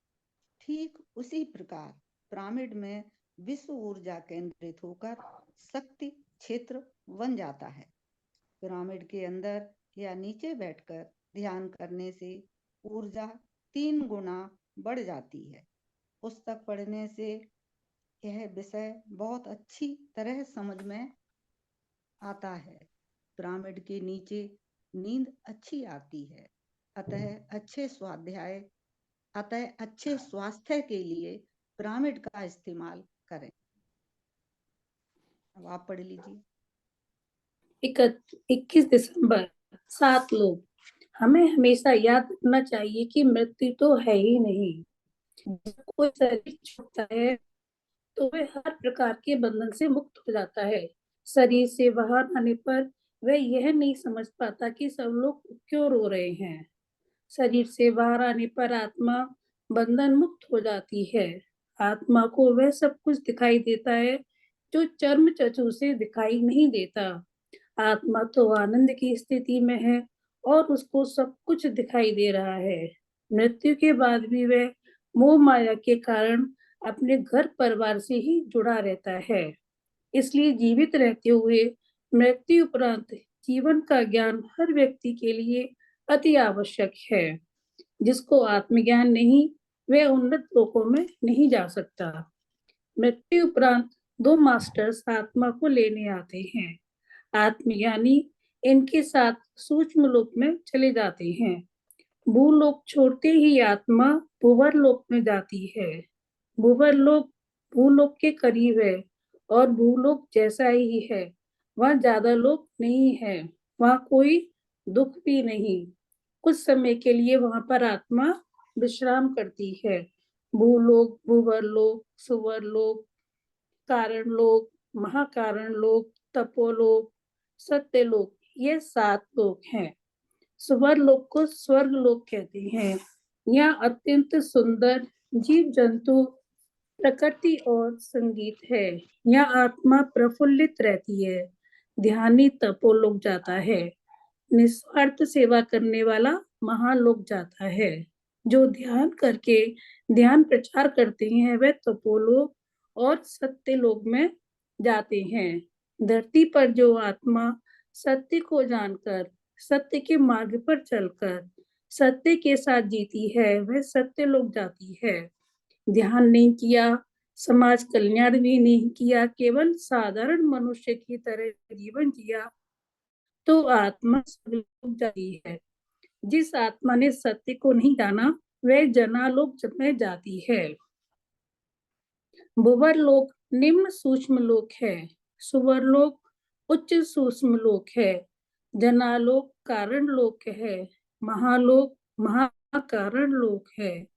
ठीक उसी प्रकार पिरामिड में विश्व ऊर्जा केंद्रित होकर शक्ति क्षेत्र बन जाता है। पिरामिड के अंदर या नीचे बैठकर ध्यान करने से ऊर्जा 3 गुना बढ़ जाती है। पुस्तक पढ़ने से यह विषय बहुत अच्छी तरह समझ में आता है। पिरामिड के नीचे नींद अच्छी आती है। अतः अच्छे स्वास्थ्य के लिए पिरामिड का इस्तेमाल करें। अब आप पढ़ लीजिए। 21 दिसंबर 7 लोग। हमें हमेशा याद रखना चाहिए कि मृत्यु तो है ही नहीं। जब कोई शरीर छूटता है तो वह हर प्रकार के बंधन से मुक्त हो जाता है। शरीर से बाहर आने पर वह यह नहीं समझ पाता कि सब लोग क्यों रो रहे हैं। शरीर से बाहर आने पर आत्मा बंधन मुक्त हो जाती है। आत्मा को वह सब कुछ दिखाई देता है जो चर्म चक्षु से दिखाई नहीं देता। आत्मा तो आनंद की स्थिति में है और उसको सब कुछ दिखाई दे रहा है। मृत्यु के बाद भी वह मोह माया के कारण अपने घर परिवार से ही जुड़ा रहता है। इसलिए जीवित रहते हुए मृत्यु उपरांत जीवन का ज्ञान हर व्यक्ति के लिए अति आवश्यक है। जिसको आत्मज्ञान नहीं, वह उन्नत लोकों में नहीं जा सकता। मृत्यु उपरांत 2 मास्टर्स आत्मा को लेने आते हैं। आत्मज्ञानी इनके साथ सूक्ष्म लोक में चले जाते हैं। भूलोक छोड़ते ही आत्मा भूवर लोक में जाती है। भूवर लोक भूलोक के करीब है और भूलोक जैसा ही है। वहाँ ज्यादा लोग नहीं है, वहाँ कोई दुख भी नहीं। कुछ समय के लिए वहाँ पर आत्मा विश्राम करती है। भूलोक, भूवर लोक, सुवर लोक, कारण लोक, महाकारण लोक, तपोलोक, सत्यलोक, ये 7 लोक हैं। सुवर लोक को स्वर्ग लोक कहते हैं। यहाँ अत्यंत सुंदर जीव जंतु, प्रकृति और संगीत है। यहाँ आत्मा प्रफुल्लित रहती है। ध्यानी तपोलोक जाता है। निस्वार्थ सेवा करने वाला महालोक जाता है। जो ध्यान करके ध्यान प्रचार करते हैं वह तपोलोक और सत्यलोक में जाते हैं। धरती पर जो आत्मा सत्य को जानकर सत्य के मार्ग पर चलकर सत्य के साथ जीती है वह सत्यलोक जाती है। ध्यान नहीं किया, समाज कल्याण भी नहीं किया, केवल साधारण मनुष्य की तरह जीवन जिया तो आत्मा स्वर्गलोक जाती है। जिस आत्मा ने सत्य को नहीं जाना वह जनालोक में जाती है। भुवर लोक निम्न सूक्ष्म लोक है। सुवर लोक उच्च सूक्ष्म लोक है। जनालोक कारण लोक है। महालोक महाकारण लोक है।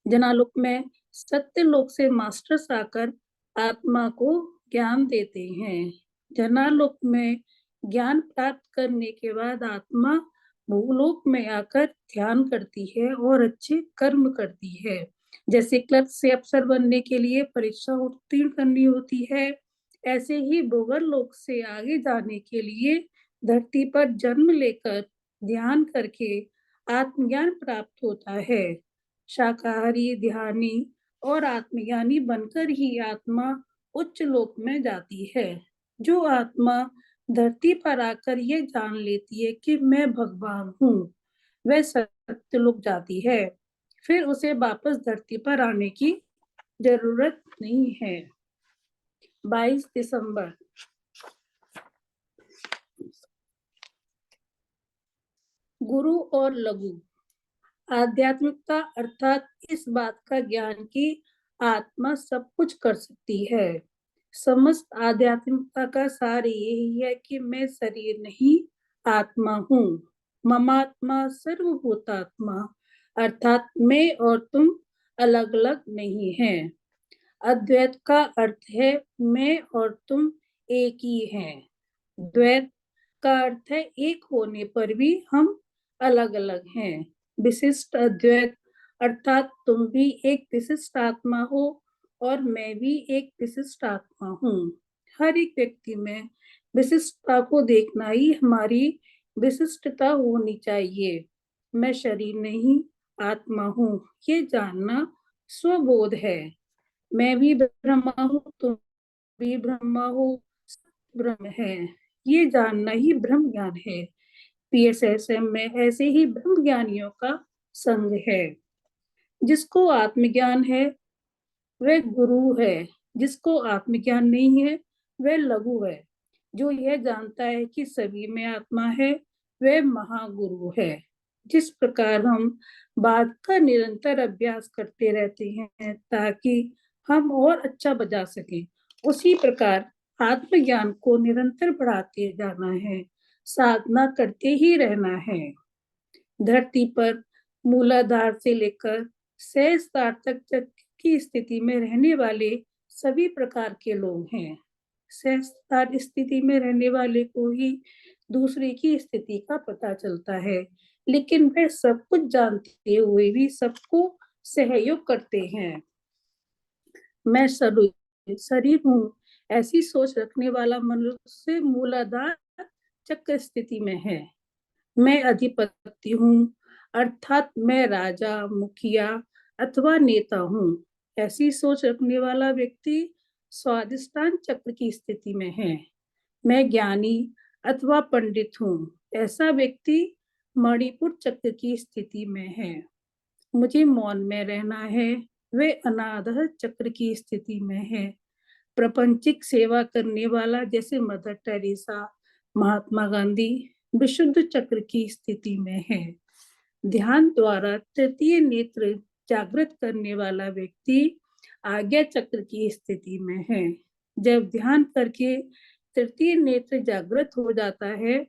जनालोक में सत्य लोक से मास्टर्स आकर आत्मा को ज्ञान देते हैं। जनालोक में ज्ञान प्राप्त करने के बाद आत्मा भूलोक में आकर ध्यान करती है और अच्छे कर्म करती है। जैसे क्लर्क से अफसर बनने के लिए परीक्षा उत्तीर्ण करनी होती है, ऐसे ही भूवर लोक से आगे जाने के लिए धरती पर जन्म लेकर ध्यान करके आत्मज्ञान प्राप्त होता है। शाकाहारी, ध्यानी और आत्मज्ञानी बनकर ही आत्मा उच्च लोक में जाती है। जो आत्मा धरती पर आकर ये जान लेती है कि मैं भगवान हूँ, वह सत्य लोक जाती है। फिर उसे वापस धरती पर आने की जरूरत नहीं है। 22 दिसंबर। गुरु और लघु। आध्यात्मिकता अर्थात इस बात का ज्ञान कि आत्मा सब कुछ कर सकती है। समस्त आध्यात्मिकता का सार यही है कि मैं शरीर नहीं आत्मा हूँ। ममात्मा सर्वभूतात्मा अर्थात मैं और तुम अलग अलग नहीं हैं। अद्वैत का अर्थ है मैं और तुम एक ही हैं। द्वैत का अर्थ है एक होने पर भी हम अलग अलग हैं। विशिष्ट अद्वैत अर्थात तुम भी एक विशिष्ट आत्मा हो और मैं भी एक विशिष्ट आत्मा हूँ। हर एक व्यक्ति में विशिष्टता को देखना ही हमारी विशिष्टता होनी चाहिए। मैं शरीर नहीं आत्मा हूँ, ये जानना स्वबोध है। मैं भी ब्रह्मा हूँ, तुम भी ब्रह्मा हो, ब्रह्म है, ये जानना ही ब्रह्म ज्ञान है। PSSM में ऐसे ही ब्रह्म ज्ञानियों का संघ है। जिसको आत्मज्ञान है वह गुरु है, जिसको आत्मज्ञान नहीं है वह लघु है। जो यह जानता है कि सभी में आत्मा है वह महागुरु है। जिस प्रकार हम बात का निरंतर अभ्यास करते रहते हैं ताकि हम और अच्छा बजा सकें, उसी प्रकार आत्मज्ञान को निरंतर बढ़ाते जाना है, साधना करते ही रहना है। धरती पर मूलाधार से लेकर सहस्त्रार तक की स्थिति में रहने वाले सभी प्रकार के लोग हैं। सहस्त्रार स्थिति में रहने वाले को ही दूसरे की स्थिति का पता चलता है, लेकिन वे सब कुछ जानते हुए भी सबको सहयोग करते हैं। मैं शरीर हूँ ऐसी सोच रखने वाला मनुष्य मूलाधार चक्र स्थिति में है। मैं अधिपति हूँ अर्थात मैं राजा, मुखिया अथवा नेता हूँ, ऐसी सोच रखने वाला व्यक्ति स्वादिष्टान चक्र की स्थिति में है। मैं ज्ञानी अथवा पंडित हूँ, ऐसा व्यक्ति मणिपुर चक्र की स्थिति में है। मुझे मौन में रहना है, वे अनादर चक्र की स्थिति में है। प्रपंचिक सेवा करने वाला जैसे मदर टेरेसा, महात्मा गांधी विशुद्ध चक्र की स्थिति में है। ध्यान द्वारा तृतीय नेत्र जागृत करने वाला व्यक्ति आज्ञा चक्र की स्थिति में है। जब ध्यान करके तृतीय नेत्र जागृत हो जाता है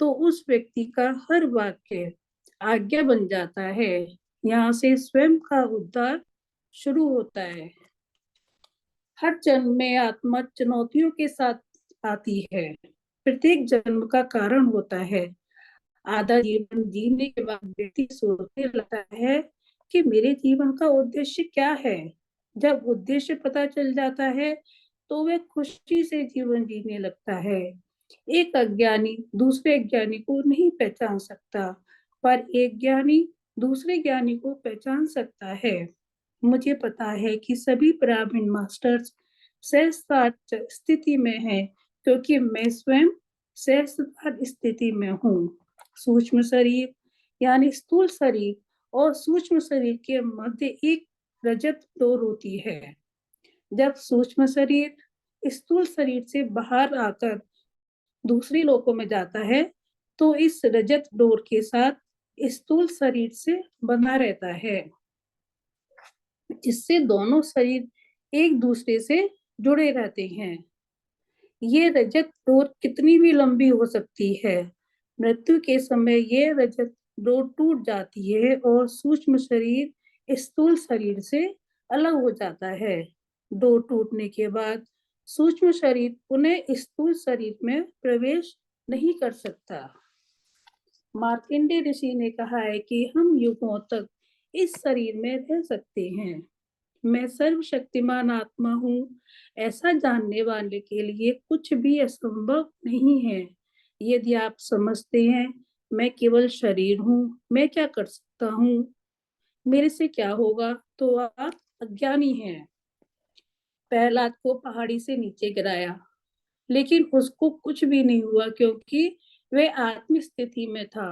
तो उस व्यक्ति का हर वाक्य आज्ञा बन जाता है। यहाँ से स्वयं का उद्धार शुरू होता है। हर जन्म में आत्मा चुनौतियों के साथ आती है, प्रत्येक जन्म का कारण होता है। आधा जीवन जीने के बाद व्यक्ति सोचने लगता है कि मेरे जीवन का उद्देश्य क्या है। जब उद्देश्य पता चल जाता है तो वह खुशी से जीवन जीने लगता है। एक अज्ञानी दूसरे अज्ञानी को नहीं पहचान सकता, पर एक ज्ञानी दूसरे ज्ञानी को पहचान सकता है। मुझे पता है कि सभी ब्राह्मण मास्टर्स सहस्त्रार स्थिति में हैं, क्योंकि मैं स्वयं सहस्त्रार स्थिति में हूँ। सूक्ष्म शरीर यानी स्थूल शरीर और सूक्ष्म शरीर के मध्य एक रजत डोर होती है। जब सूक्ष्म शरीर स्थूल शरीर से बाहर आकर दूसरी लोकों में जाता है तो इस रजत डोर के साथ स्थूल शरीर से बना रहता है, जिससे दोनों शरीर एक दूसरे से जुड़े रहते हैं। ये रजत डोर कितनी भी लंबी हो सकती है, मृत्यु के समय ये रजत डोर टूट जाती है और सूक्ष्म शरीर स्थूल शरीर से अलग हो जाता है। डोर टूटने के बाद सूक्ष्म शरीर पुनः स्थूल शरीर में प्रवेश नहीं कर सकता। मार्कंडेय ऋषि ने कहा है कि हम युगों तक इस शरीर में रह सकते हैं। मैं सर्वशक्तिमान आत्मा हूँ, ऐसा जानने वाले के लिए कुछ भी असंभव नहीं है। यदि आप समझते हैं मैं केवल शरीर हूँ, मैं क्या कर सकता हूँ, मेरे से क्या होगा, तो आप अज्ञानी हैं। प्रहलाद को पहाड़ी से नीचे गिराया, लेकिन उसको कुछ भी नहीं हुआ क्योंकि वह आत्म स्थिति में था।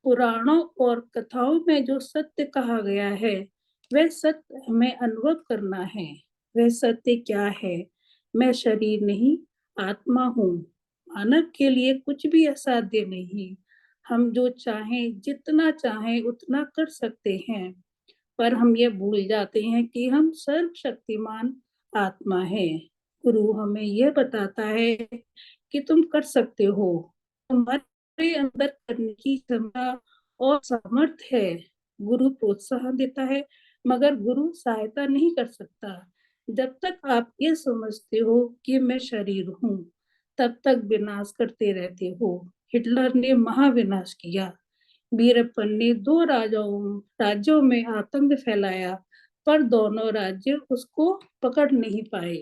पुराणों और कथाओं में जो सत्य कहा गया है वह सत्य हमें अनुभव करना है। वह सत्य क्या है? मैं शरीर नहीं आत्मा हूँ। मानव के लिए कुछ भी असाध्य नहीं। हम जो चाहें, जितना चाहें उतना कर सकते हैं, पर हम ये भूल जाते हैं कि हम सर्वशक्तिमान आत्मा है। गुरु हमें यह बताता है कि तुम कर सकते हो, तुम्हारे अंदर करने की क्षमता और सामर्थ्य है। गुरु प्रोत्साहन देता है, मगर गुरु सहायता नहीं कर सकता। जब तक आप ये समझते हो कि मैं शरीर हूँ, तब तक विनाश करते रहते हो। हिटलर ने महाविनाश किया, वीरप्पन ने 2 राज्यों में आतंक फैलाया, पर दोनों राज्य उसको पकड़ नहीं पाए।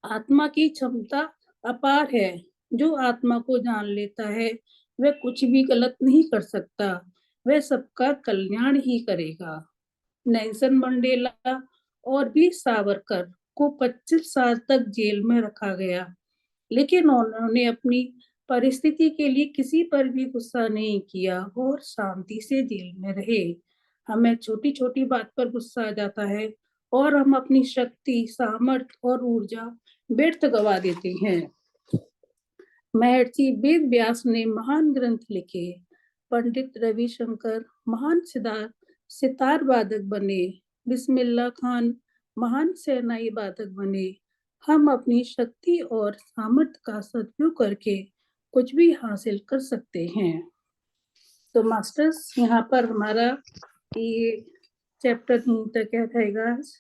आत्मा की क्षमता अपार है। जो आत्मा को जान लेता है, वह कुछ भी गलत नहीं कर सकता, वह सबका कल्याण ही करेगा। नेल्सन मंडेला और वीर सावरकर को 25 साल तक जेल में रखा गया, लेकिन उन्होंने अपनी परिस्थिति के लिए किसी पर भी गुस्सा नहीं किया और शांति से जेल में रहे। हमें छोटी छोटी बात पर गुस्सा आ जाता है और हम अपनी शक्ति, सामर्थ्य और ऊर्जा व्यर्थ गवा देते हैं। महर्षि वेद व्यास ने महान ग्रंथ लिखे, पंडित रविशंकर महान सितार वादक बने, बिस्मिल्लाह खान महान शहनाई वादक बने। हम अपनी शक्ति और सामर्थ्य का सदुपयोग करके कुछ भी हासिल कर सकते हैं। तो मास्टर्स, यहाँ पर हमारा ये चैप्टर 3 तक क्या रहेगा आज?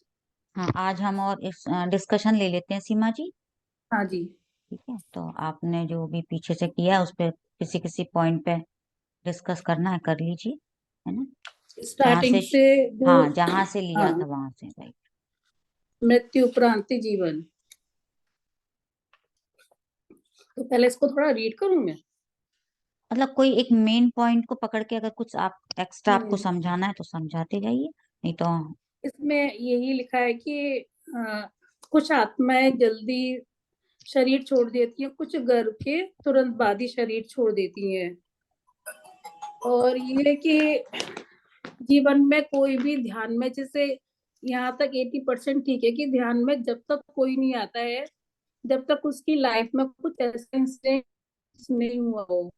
हाँ, आज हम और इस डिस्कशन ले लेते हैं सीमा जी। हाँ जी, ठीक है, तो आपने जो भी पीछे से किया उस पर किसी किसी पॉइंट पे डिस्कस करना है कर लीजिए, है ना। स्टार्टिंग से जो हाँ, जहाँ से लिया हाँ, था वहां से, राइट। मृत्यु उपरांत जीवन। तो पहले इसको थोड़ा रीड करूं मैं। मतलब कोई एक मेन पॉइंट को पकड़ के अगर कुछ आप एक्स्ट्रा आपको समझाना है तो समझाते जाइए, नहीं तो इसमें यही लिखा है कि कुछ आत्माएं जल्दी शरीर छोड़ देती हैं, कुछ गर्भ के तुरंत बाद ही शरीर छोड़ देती हैं। और ये कि जीवन में कोई भी ध्यान में, जैसे यहाँ तक 80% ठीक है कि ध्यान में जब तक कोई नहीं आता है, जब तक उसकी लाइफ में कुछ ऐसा इंसिडेंट नहीं हुआ हो,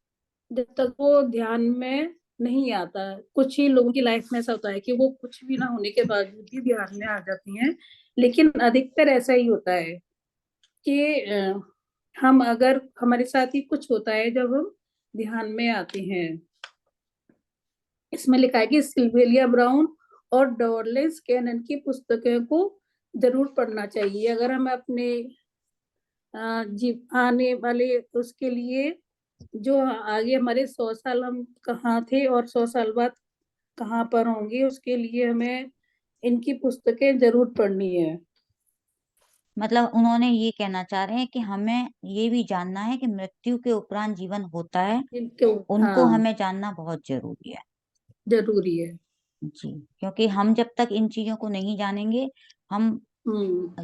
जब तक वो ध्यान में नहीं आता। कुछ ही लोगों की लाइफ में ऐसा होता है कि वो कुछ भी ना होने के बावजूद भी ध्यान में आ जाती हैं, लेकिन अधिकतर ऐसा ही होता है कि हम अगर हमारे साथ ही कुछ होता है जब हम ध्यान में आते हैं। इसमें लिखा है कि सिल्वेलिया ब्राउन और डॉर्लेंस कैनन की पुस्तकों को जरूर पढ़ना चाहिए। अगर हम अपने आने वाले उसके लिए, जो आगे हमारे 100 साल हम कहाँ थे और 100 साल बाद कहाँ पर होंगे, उसके लिए हमें इनकी पुस्तकें जरूर पढ़नी है। मतलब उन्होंने ये कहना चाह रहे हैं कि हमें ये भी जानना है कि मृत्यु के उपरांत जीवन होता है, उनको हमें जानना बहुत जरूरी है। जरूरी है जी, क्योंकि हम जब तक इन चीजों को नहीं जानेंगे, हम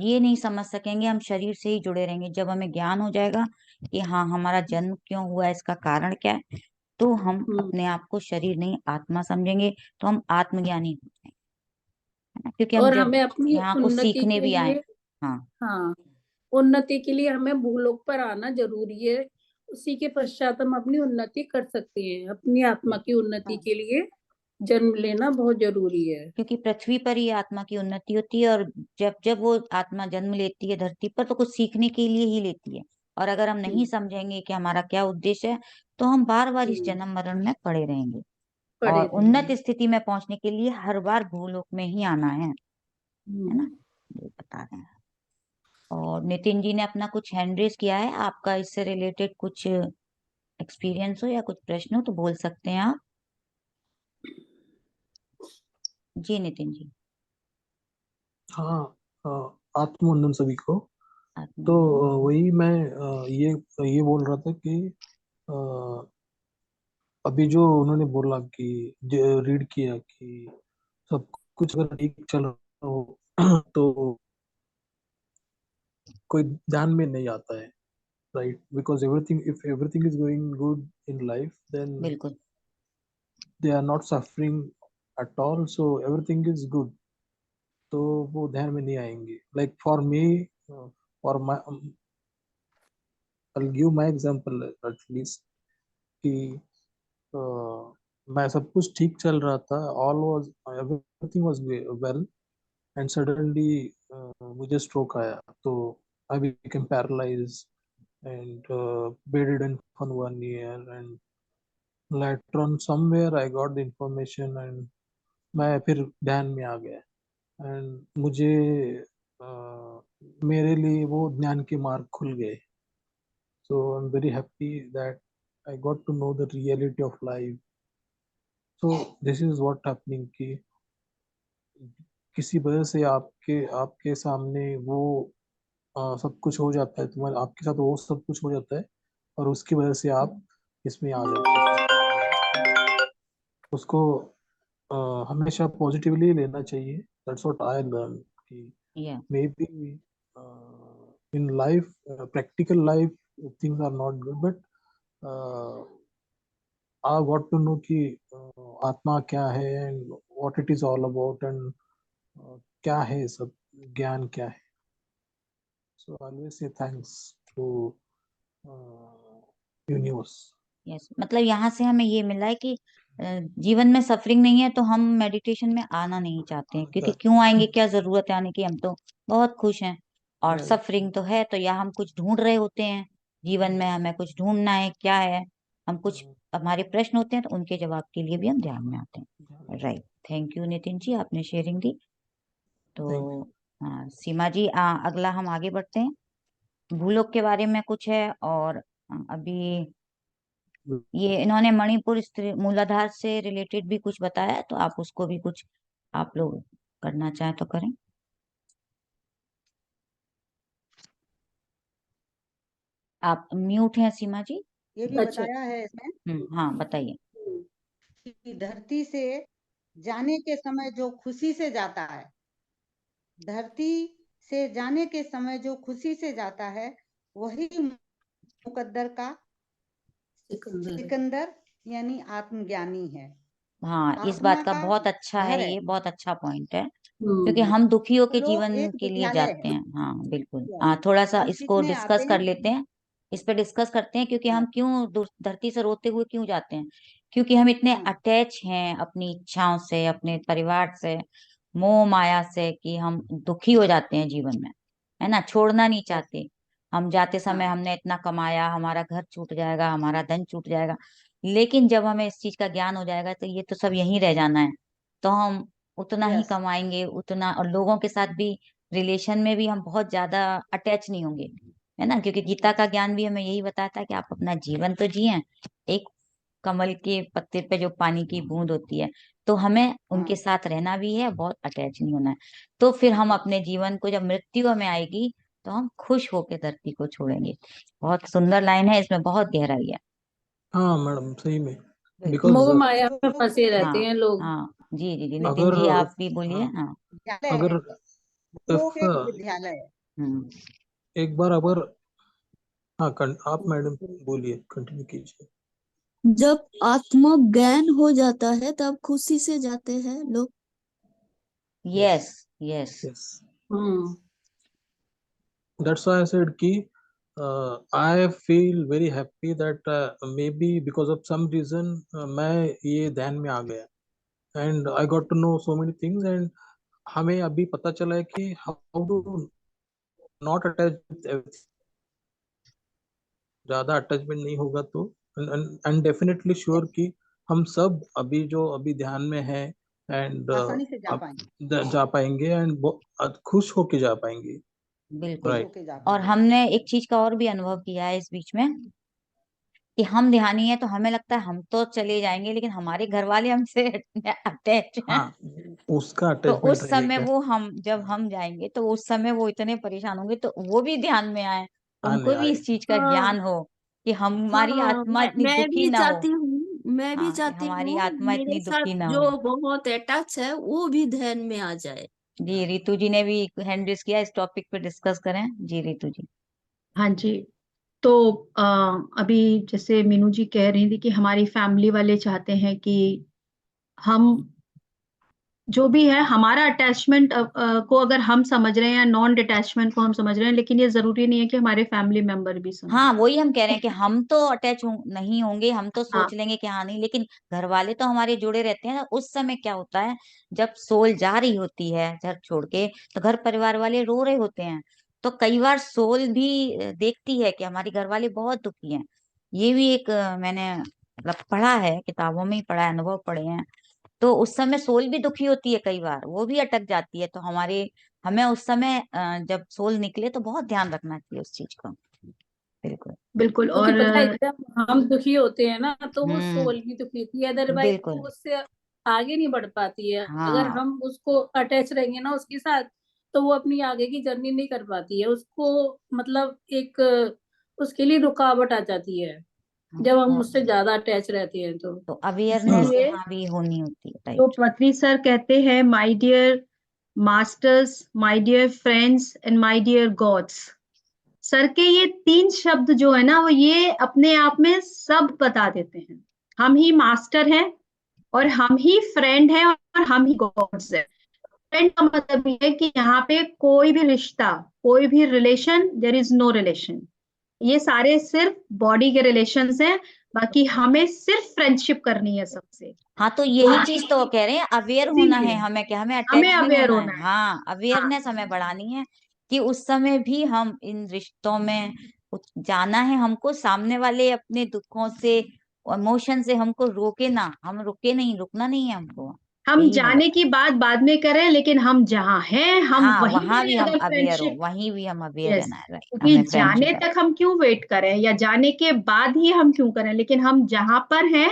ये नहीं समझ सकेंगे, हम शरीर से ही जुड़े रहेंगे। जब हमें ज्ञान हो जाएगा कि हाँ हमारा जन्म क्यों हुआ है, इसका कारण क्या है, तो हम अपने आप को शरीर नहीं आत्मा समझेंगे, तो हम आत्मज्ञानी हो जाएंगे, है ना। क्योंकि हम और जब हमें अपनी यहाँ कुछ उन्नति सीखने के भी आए, लिए, हाँ उन्नति के लिए हमें भूलोक पर आना जरूरी है। उसी के पश्चात हम अपनी उन्नति कर सकते हैं। अपनी आत्मा की उन्नति के लिए जन्म लेना बहुत जरूरी है, क्योंकि पृथ्वी पर ही आत्मा की उन्नति होती है, और जब जब वो आत्मा जन्म लेती है धरती पर, तो कुछ सीखने के लिए ही लेती है। और अगर हम नहीं समझेंगे कि हमारा क्या उद्देश्य है, तो हम बार बार इस जन्म मरण में पड़े रहेंगे। और उन्नत स्थिति में पहुंचने के लिए हर बार भूलोक में ही आना है ना, ये बता रहे हैं। और नितिन जी ने अपना कुछ हैंड रेज किया है, आपका इससे रिलेटेड कुछ एक्सपीरियंस हो या कुछ प्रश्न हो तो बोल सकते हैं आप। जी नितिन जी। हाँ, आत्मवंदन सभी को। तो वही मैं ये बोल रहा था कि अभी जो उन्होंने बोला कि रीड किया कि सब कुछ अगर ठीक चल रहा हो तो कोई ध्यान में नहीं आता है, right? Because everything, if everything is going good in life, then बिल्कुल they are not suffering at all, so everything is good, तो वो ध्यान में नहीं आएंगे। Like for me, for my I'll give my example at least कि मैं सब कुछ ठीक चल रहा था, all was everything was well, and suddenly मुझे स्ट्रोक आया, तो I became paralysed and bedridden for 1 year, and later on somewhere I got the information, and मैं फिर ध्यान में आ गया, एंड मुझे मेरे लिए वो ज्ञान के मार्ग खुल गए. So I'm very happy that I got to know the reality of life. So this is what happening कि किसी वजह से आपके आपके सामने वो सब कुछ हो जाता है, तुम्हारे आपके साथ वो सब कुछ हो जाता है, और उसकी वजह से आप इसमें आ जाते हैं. उसको हमेशा पॉजिटिवली लेना चाहिए. दैट्स व्हाट आई लर्न कि Yeah. maybe in life, practical life, things are not good, but I got to know कि आत्मा क्या है, and what it is all about, and क्या है सब, ज्ञान क्या है. So I always say thanks to universe. Yes, मतलब यहाँ से हमें ये मिला है कि जीवन में सफरिंग नहीं है तो हम मेडिटेशन में आना नहीं चाहते हैं, क्योंकि क्यों आएंगे, क्या जरूरत है आने की, हम तो बहुत खुश हैं. और Right. सफरिंग तो है, तो या हम कुछ ढूंढ रहे होते हैं जीवन में, हमें कुछ ढूंढना है, क्या है, हम कुछ हमारे प्रश्न होते हैं, तो उनके जवाब के लिए भी हम ध्यान में आते हैं. Right, thank you Nitin ji, आपने शेयरिंग दी. तो Thank हाँ सीमा जी, अगला हम आगे बढ़ते हैं. भूलोक के बारे में कुछ है, और अभी ये इन्होंने मणिपुर स्त्री मूलाधार से रिलेटेड भी कुछ बताया है, तो आप उसको भी कुछ आप लोग करना चाहें तो करें. आप म्यूट हैं सीमा जी. ये भी अच्छा। बताया है इसमें हाँ बताइए. कि धरती से जाने के समय जो खुशी से जाता है, धरती से जाने के समय जो खुशी से जाता है, वही मुकद्दर का सिकंदर यानी आत्मज्ञानी है. हाँ, इस बात आत्मा का का बहुत अच्छा घर है, है. ये बहुत अच्छा पॉइंट है, क्योंकि हम दुखियों के लोग जीवन एक के लिए विद्यालय जाते है. हैं. हाँ बिल्कुल, थोड़ा सा हम इसको सीखने डिस्कस आते कर हैं. लेते हैं, इस पे डिस्कस करते हैं, क्योंकि हाँ. हम क्यों धरती से रोते हुए क्यों जाते हैं, क्योंकि हम इतने हाँ. अटैच हैं अपनी इच्छाओं से, अपने परिवार से, मोह माया से, कि हम दुखी हो जाते हैं जीवन में, है ना, छोड़ना नहीं चाहते. हम जाते समय हाँ. हमने इतना कमाया, हमारा घर छूट जाएगा, हमारा धन छूट जाएगा, लेकिन जब हमें इस चीज का ज्ञान हो जाएगा तो ये तो सब यहीं रह जाना है, तो हम उतना ही यस. कमाएंगे उतना, और लोगों के साथ भी रिलेशन में भी हम बहुत ज्यादा अटैच नहीं होंगे, है ना, क्योंकि गीता का ज्ञान भी हमें यही बताता है कि आप अपना जीवन तो जिए, एक कमल के पत्ते पे जो पानी की बूंद होती है, तो हमें उनके हाँ. साथ रहना भी है, बहुत अटैच नहीं होना है. तो फिर हम अपने जीवन को जब मृत्यु हमें आएगी तो हम खुश होकर धरती को छोड़ेंगे. बहुत सुंदर लाइन है, इसमें बहुत गहराई है. हाँ मैडम, सही में, मोह बिकॉज माया में फंसे रहते हाँ हैं लोग। हाँ, जी जी जी, नितिन अगर जी आप भी बोलिए. हाँ, हाँ. विद्यालय अगर है. लोग if एक विद्यालय है. हम्म. एक बार अगर हाँ आप मैडम बोलिए, कंटिन्यू कीजिए. जब आत्मज्ञान हो जाता है तब खुशी से जाते हैं लोग. Yes yes. Yes. Hmm That's why I said कि I feel very happy that maybe because of some reason मैं ये ध्यान में आ गया, and I got to know so many things, and हमें अभी पता चला है कि how to not attach with everything. ज्यादा अटैचमेंट नहीं होगा तो, and definitely sure कि हम सब अभी ध्यान में है, and आसानी से जा आप पाएंगे. जा पाएंगे, and खुश होके जा पाएंगे. बिल्कुल. Right. होके जा और पाएंगे. हमने एक चीज का और भी अनुभव किया है इस बीच में, कि हम ध्यानी है तो हमें लगता है हम तो चले जाएंगे, लेकिन हमारे घर वाले हमसे अटैच हैं. हाँ, उसका तो अटैचमेंट उस समय रहेगा. वो जब हम जाएंगे तो उस समय वो इतने परेशान होंगे, तो वो भी ध्यान में आए, आने उनको भी इस आए. चीज का हाँ ज्ञान हो कि हमारी हाँ, आत्मा इतनी मैं दुखी भी ना हो. चाहती हूँ, मैं भी हाँ, कि चाहती हमारी हूँ आत्मा मेरे इतनी साथ दुखी ना जो हो. बहुत अटैच है वो भी ध्यान में आ जाए. जी, रितु जी ने भी हैंड रेज किया, इस टॉपिक पे डिस्कस करें. जी रितु जी. हाँ जी. तो अभी जैसे मीनू जी कह रही थी कि हमारी फैमिली वाले चाहते हैं कि हम जो भी है हमारा अटैचमेंट को अगर हम समझ रहे हैं या नॉन डिटैचमेंट को हम समझ रहे हैं, लेकिन ये जरूरी नहीं है कि हमारे फैमिली मेंबर भी समझ। हाँ, वही हम कह रहे हैं कि हम तो अटैच नहीं होंगे, हम तो हाँ सोच लेंगे कि हाँ नहीं, लेकिन घर वाले तो हमारे जुड़े रहते हैं। उस समय क्या होता है, जब सोल जा रही होती है घर छोड़ के, तो घर परिवार वाले रो रहे होते हैं। तो कई बार सोल भी देखती है कि हमारे घर वाले बहुत दुखी हैं। ये भी एक मैंने मतलब पढ़ा है, किताबों में ही पढ़ा है, अनुभव पढ़े हैं। तो उस समय सोल भी दुखी होती है, कई बार वो भी अटक जाती है। तो हमें उस समय जब सोल निकले तो बहुत ध्यान रखना चाहिए उस चीज को। बिल्कुल बिल्कुल। क्योंकि और पता है जब हम दुखी होते हैं ना तो वो हम्म, सोल भी दुखी होती है, अदरवाइज बिल्कुल। वो उससे आगे नहीं बढ़ पाती है। अगर हाँ, हम उसको अटैच रहेंगे ना उसके साथ तो वो अपनी आगे की जर्नी नहीं कर पाती है, उसको मतलब एक उसके लिए रुकावट आ जाती है जब हम तो, उससे ज्यादा अटैच रहते हैं तो। तो अवेयरनेस इसलिए यहाँ भी होनी होती है, तो राइट। पत्री सर कहते हैं, my dear masters, my dear friends and my dear gods. Sir के ये 3 शब्द जो है ना, वो ये अपने आप में सब बता देते हैं। हम ही मास्टर हैं, और हम ही फ्रेंड हैं, और हम ही गॉड्स हैं। फ्रेंड का मतलब ये है कि यहाँ पे कोई भी रिश्ता, कोई भी relation, there is no relation. ये सारे सिर्फ बॉडी के रिलेशंस हैं। बाकी हमें सिर्फ फ्रेंडशिप करनी है सबसे। हाँ, तो यही चीज तो वो कह रहे हैं, अवेयर होना है इसीलिए हमें, क्या हमें हमें अटैच नहीं अवेयर होना होना है। है। हाँ, हाँ, अवेयरनेस हमें बढ़ानी है कि उस समय भी हम इन रिश्तों में जाना है। हमको सामने वाले अपने दुखों से, इमोशन से हमको रोके ना, हम रुके नहीं, रुकना नहीं है हमको। हम यही है। जाने की बात बाद में करें, लेकिन हम जहाँ हैं हम हाँ, वहीं वहां पे भी हम अगर अवेयर हो, फ्रेंडशिप। वहीं भी हम अवेयर यस, रहना है, राइट, क्योंकि हमें जाने फ्रेंडशिप। तक हम क्यों वेट करें, या जाने के बाद ही हम क्यों करें, लेकिन हम जहां पर हैं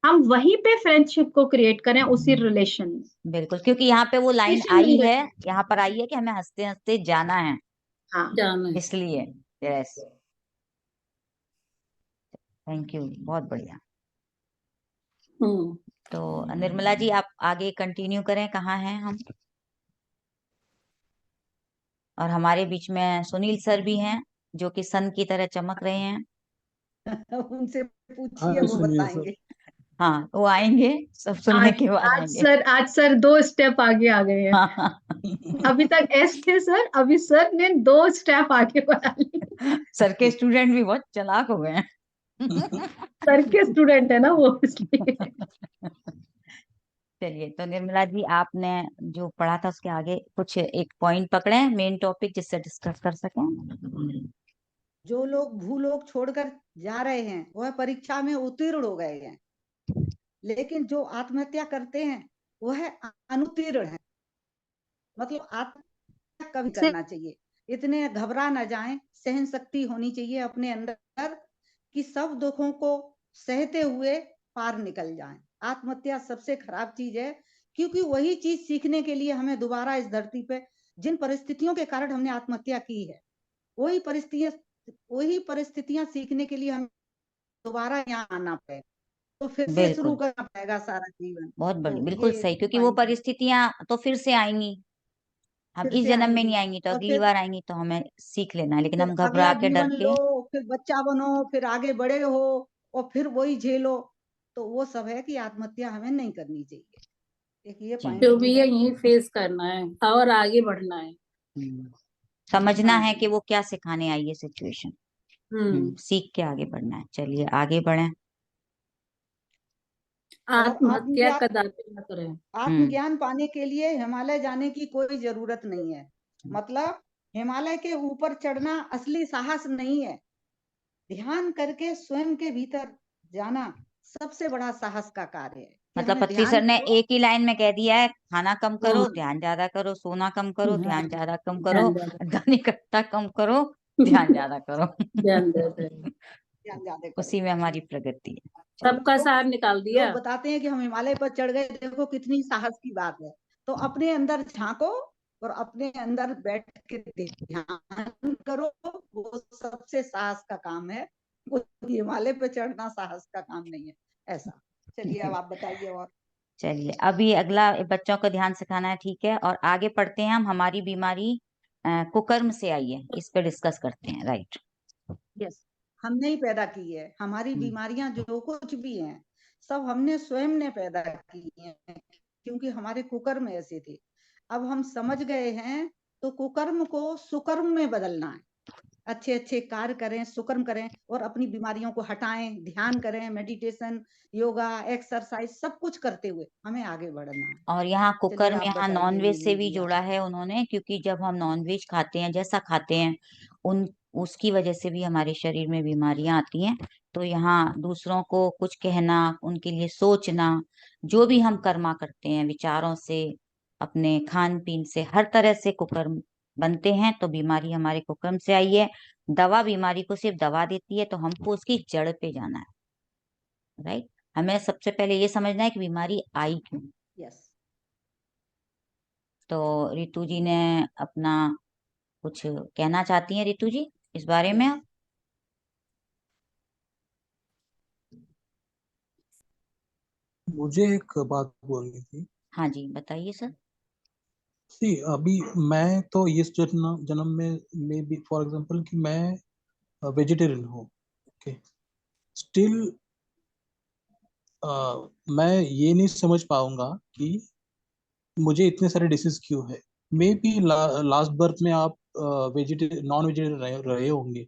हम वहीं पे फ्रेंडशिप को क्रिएट करें, उसी रिलेशन में। बिल्कुल, क्योंकि यहाँ पे वो लाइन रिलेशन आई नहीं है, रखनी। यहाँ पर आई है कि हमें हंसते हंसते जाना है, हाँ जाना है। इसलिए। यस, थैंक यू, बहुत बढ़िया। हम्म। तो निर्मला जी, आप आगे कंटिन्यू करें, कहाँ हैं हम। और हमारे बीच में सुनील सर भी हैं, जो कि सन की तरह चमक रहे हैं। उनसे हाँ पूछिए, वो सुनिए सर। बताएंगे। हाँ, वो आएंगे, सब सुनने आज के बाद आज आएंगे। सर आज सर 2 स्टेप आगे आ गए हैं। हाँ। अभी तक एस थे सर, अभी सर ने 2 स्टेप आगे बढ़ा लिए। सर के स्टूडेंट भी बहुत चालाक हो गए हैं। सर के स्टूडेंट है ना वो, इसलिए। चलिए, तो निर्मला जी, आपने जो पढ़ा था उसके आगे कुछ एक पॉइंट पकड़े, मेन टॉपिक, जिससे डिस्कस कर सकें। जो लोग भूलोक छोड़कर जा रहे हैं वह परीक्षा में उत्तीर्ण हो गए हैं, लेकिन जो आत्महत्या करते हैं वह अनुत्तीर्ण है। मतलब आत्महत्या कभी से करना चाहिए, इतने घबरा न जाएं, सहन शक्ति होनी चाहिए अपने अंदर कि सब दुखों को सहते हुए पार निकल जाएं। आत्महत्या सबसे खराब चीज है, क्योंकि वही चीज सीखने के लिए हमें दोबारा इस धरती पे, जिन परिस्थितियों के कारण हमने आत्महत्या की है, वही परिस्थितियां सीखने के लिए हमें दोबारा यहाँ आना पड़ेगा, तो फिर से शुरू बिल्कुल, करना पड़ेगा सारा जीवन। बहुत बढ़िया, तो बिल्कुल ये सही, क्योंकि वो पॉइंट है, परिस्थितियां तो फिर से आएंगी। हम फिर इस से जन्म में आएंगी। नहीं आएंगी तो और अगली फिर बार आएंगी, तो हमें सीख लेना है, लेकिन फिर हम अगला घबरा के, डर जीवन के। लो, फिर बच्चा बनो, फिर आगे बड़े हो, और फिर वही झेलो। तो वो सब है कि आत्महत्या हमें नहीं करनी चाहिए। एक ये जी। जो पॉइंट भी भी है है। यही फेस करना है और आगे बढ़ना है। समझना हाँ है जी। कि वो क्या सिखाने आई है सिचुएशन। हम्म। सीख के आगे बढ़ना है। चलिए, आगे बढ़ें। और आत्महत्या कदापि न करें। आत्मज्ञान पाने के लिए हिमालय जाने की कोई जरूरत नहीं है। मतलब हिमालय के ऊपर चढ़ना असली साहस नहीं है, ध्यान करके स्वयं के भीतर जाना सबसे बड़ा साहस का कार्य है कि मतलब हमने पत्री ध्यान सर ने करो। एक ही लाइन में कह दिया है, खाना कम करो, हाँ। ध्यान ज्यादा करो, सोना कम करो, हाँ, ध्यान ज्यादा कम करो, ध्यान ज्यादा धन इकट्ठा कम करो, ध्यान ज्यादा करो। ध्यान ज्यादा है। ध्यान ज्यादा करो। उसी में हमारी प्रगति है। चलिए। सबका सार निकाल दिया। लोग बताते हैं कि हम हिमालय पर चढ़ गए, देखो कितनी साहस की बात है। तो अपने अंदर झांको और अपने अंदर बैठ के ध्यान करो, वो सबसे साहस का काम है। वो हिमालय पर चढ़ना साहस का काम नहीं है ऐसा। चलिए अब आप बताइए। और चलिए, अभी अगला बच्चों को ध्यान सिखाना है, ठीक है, और आगे पढ़ते हैं हम। हमारी बीमारी कुकर्म से आई है, इस पे डिस्कस करते हैं, राइट। यस, हमने ही पैदा की है। हमारी बीमारियां जो कुछ भी हैं सब हमने स्वयं ने पैदा की हैं। क्योंकि हमारे कुकर्म ऐसे थे। अब हम समझ गए हैं तो कुकर्म को सुकर्म में बदलना है। अच्छे अच्छे कार्य करें, सुकर्म करें और अपनी बीमारियों को हटाएं, ध्यान करें, मेडिटेशन, योगा, एक्सरसाइज सब कुछ करते हुए हमें आगे बढ़ना है। और यहाँ चलिए कुकर्म आप यहाँ बताइए नॉनवेज से मीनू भी जी, जोड़ा आप। है उन्होंने, क्योंकि जब हम नॉनवेज खाते हैं, जैसा खाते हैं, उन उसकी वजह से भी हमारे शरीर में बीमारियां आती हैं। तो यहाँ दूसरों को कुछ कहना, उनके लिए सोचना, जो भी हम कर्मा करते हैं विचारों से, अपने खान पीन से, हर तरह से कुकर्म बनते हैं। तो बीमारी हमारे कुकर्म से आई है। दवा बीमारी को सिर्फ दवा देती है, तो हमको उसकी जड़ पे जाना है। राइट, हमें सबसे पहले ये समझना है कि बीमारी आई क्यों। यस। तो रितु जी ने अपना कुछ कहना चाहती हैं, रितु जी, इस बारे में यस। आप? मुझे एक बात बोलनी थी। हाँ जी, बताइए सर। सी, अभी मैं तो इस जन्म जन्म में भी, फॉर एग्जांपल, कि मैं वेजिटेरियन हूँ। ओके, स्टिल मैं ये नहीं समझ पाऊंगा कि मुझे इतने सारे डिसीज क्यों है। मे बी लास्ट बर्थ में आप वेजिटेरियन नॉन वेजिटेरियन रहे होंगे,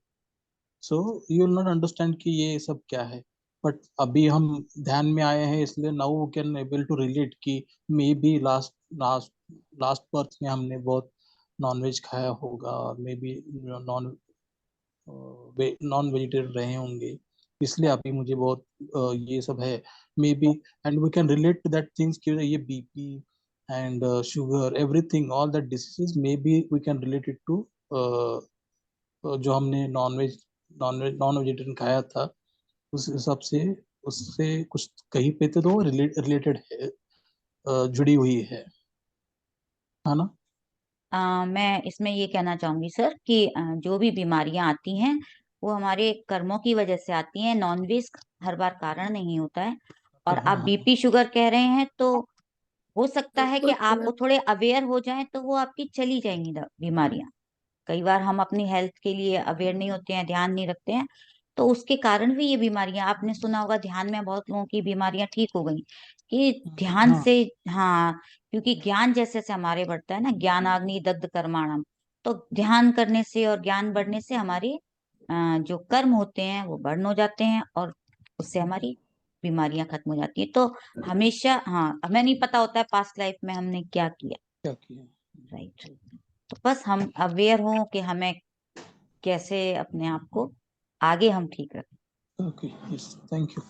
so you will not understand कि ये सब क्या है। बट अभी हम ध्यान में आए हैं, इसलिए now we can able to relate कि maybe last last last birth में हमने बहुत नॉनवेज खाया होगा, maybe non non vegetarian रहे होंगे, इसलिए अभी मुझे बहुत ये सब है, maybe. And we can relate to that things कि ये BP and sugar, everything, all that diseases, maybe we can relate it to जो हमने नॉन वेजिटेरियन खाया था, उस हिसाब से उससे कुछ कहीं पे तो रिलेटेड है, जुड़ी हुई है ना? मैं इसमें ये कहना चाहूंगी सर कि जो भी बीमारियां आती हैं वो हमारे कर्मों की वजह से आती हैं। नॉनवेज हर बार कारण नहीं होता है। और आप हाँ, बीपी शुगर कह रहे हैं, तो हो सकता है कि बिल्कुल आप सर। थोड़े अवेयर हो जाएं तो वो आपकी चली जाएंगी बीमारियां। कई बार हम अपनी हेल्थ के लिए अवेयर नहीं होते हैं, ध्यान नहीं रखते हैं, तो उसके कारण भी ये बीमारियां, आपने सुना होगा ध्यान में बहुत लोगों की बीमारियां ठीक हो गई कि ध्यान हाँ, से। हाँ, क्योंकि ज्ञान जैसे जैसे हमारे बढ़ता है ना, ज्ञान अग्नि दग्ध कर्माणम, तो ध्यान करने से और ज्ञान बढ़ने से हमारे जो कर्म होते हैं वो बढ़ हो जाते हैं, और उससे हमारी बीमारियां खत्म हो जाती है। तो हमेशा, हाँ, हमें नहीं पता होता है पास्ट लाइफ में हमने क्या किया। क्या किया? राइट, तो बस हम अवेयर हों कि हमें कैसे अपने आप को आगे हम ठीक रखें। Okay, yes, thank you.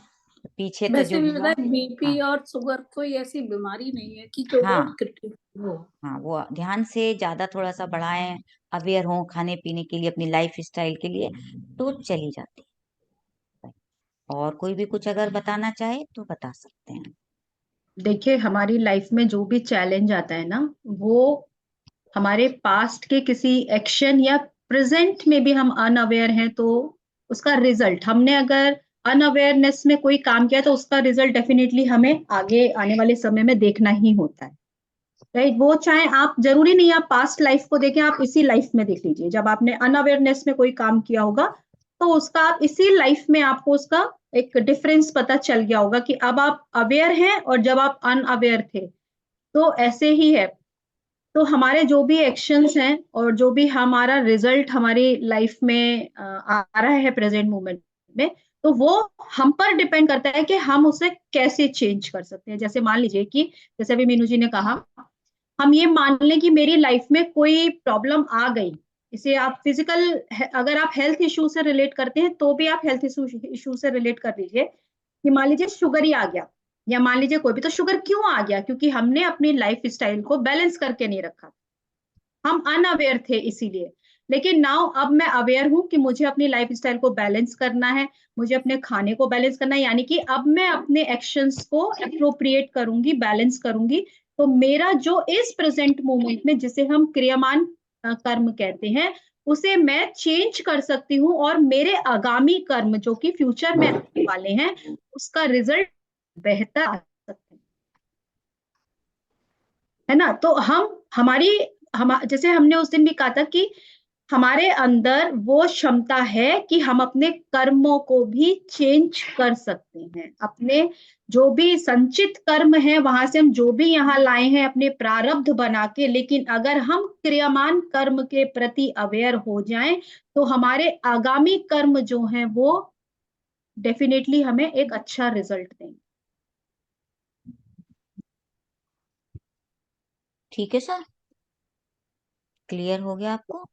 पीछे तो वैसे जो भी हुआ। पता है, बीपी हाँ, और शुगर कोई ऐसी बीमारी नहीं है कि जो हाँ, बहुत क्रिटिकल हो। हाँ, वो ध्यान से ज्यादा थोड़ा सा बढ़ाएं, अवेयर हों खाने पीने के लिए, अपनी लाइफ स्टाइल के लिए, तो चली जाती है। और कोई भी कुछ अगर बताना चाहे तो बता सकते हैं। देखिए, हमारी लाइफ में जो भी चैलेंज आता है ना, वो हमारे पास्ट के किसी एक्शन या प्रेजेंट में भी हम अनअवेयर हैं, तो उसका रिजल्ट, हमने अगर अनअवेयरनेस में कोई काम किया तो उसका रिजल्ट डेफिनेटली हमें आगे आने वाले समय में देखना ही होता है। राइट, वो चाहे आप, जरूरी नहीं आप पास्ट लाइफ को देखें, आप इसी लाइफ में देख लीजिए, जब आपने अनअवेयरनेस में कोई काम किया होगा तो उसका आप इसी लाइफ में आपको उसका एक डिफरेंस पता चल गया होगा कि अब आप अवेयर हैं और जब आप अनअवेयर थे। तो ऐसे ही है, तो हमारे जो भी एक्शंस हैं और जो भी हमारा रिजल्ट हमारी लाइफ में आ रहा है प्रेजेंट मोमेंट में, तो वो हम पर डिपेंड करता है कि हम उसे कैसे चेंज कर सकते हैं। जैसे मान लीजिए कि, जैसे अभी मीनू जी ने कहा, हम ये मान लें कि मेरी लाइफ में कोई प्रॉब्लम आ गई, इसे आप फिजिकल, अगर आप हेल्थ इशू से रिलेट करते हैं तो भी आप हेल्थ इशू से रिलेट कर लीजिए कि मान लीजिए शुगर ही आ गया, या मान लीजिए कोई भी, तो शुगर क्यों आ गया? क्योंकि हमने अपनी लाइफ स्टाइल को बैलेंस करके नहीं रखा, हम अनअवेयर थे इसीलिए। लेकिन नाउ अब मैं अवेयर हूं कि मुझे अपनी लाइफ स्टाइल को बैलेंस करना है, मुझे अपने खाने को बैलेंस करना है, यानी कि अब मैं अपने एक्शंस को अप्रोप्रिएट करूंगी, बैलेंस करूंगी। तो मेरा जो इस प्रेजेंट मोमेंट में, जिसे हम क्रियामान कर्म कहते हैं, उसे मैं चेंज कर सकती हूँ, और मेरे आगामी कर्म जो कि फ्यूचर में आने वाले हैं, उसका रिजल्ट बेहतर आ सकते हैं, है ना? तो हम हमारी, हम जैसे हमने उस दिन भी कहा था कि हमारे अंदर वो क्षमता है कि हम अपने कर्मों को भी चेंज कर सकते हैं। अपने जो भी संचित कर्म है वहां से हम जो भी यहाँ लाए हैं अपने प्रारब्ध बना के, लेकिन अगर हम क्रियामान कर्म के प्रति अवेयर हो जाएं तो हमारे आगामी कर्म जो हैं वो डेफिनेटली हमें एक अच्छा रिजल्ट देंगे। ठीक है सर, क्लियर हो गया आपको?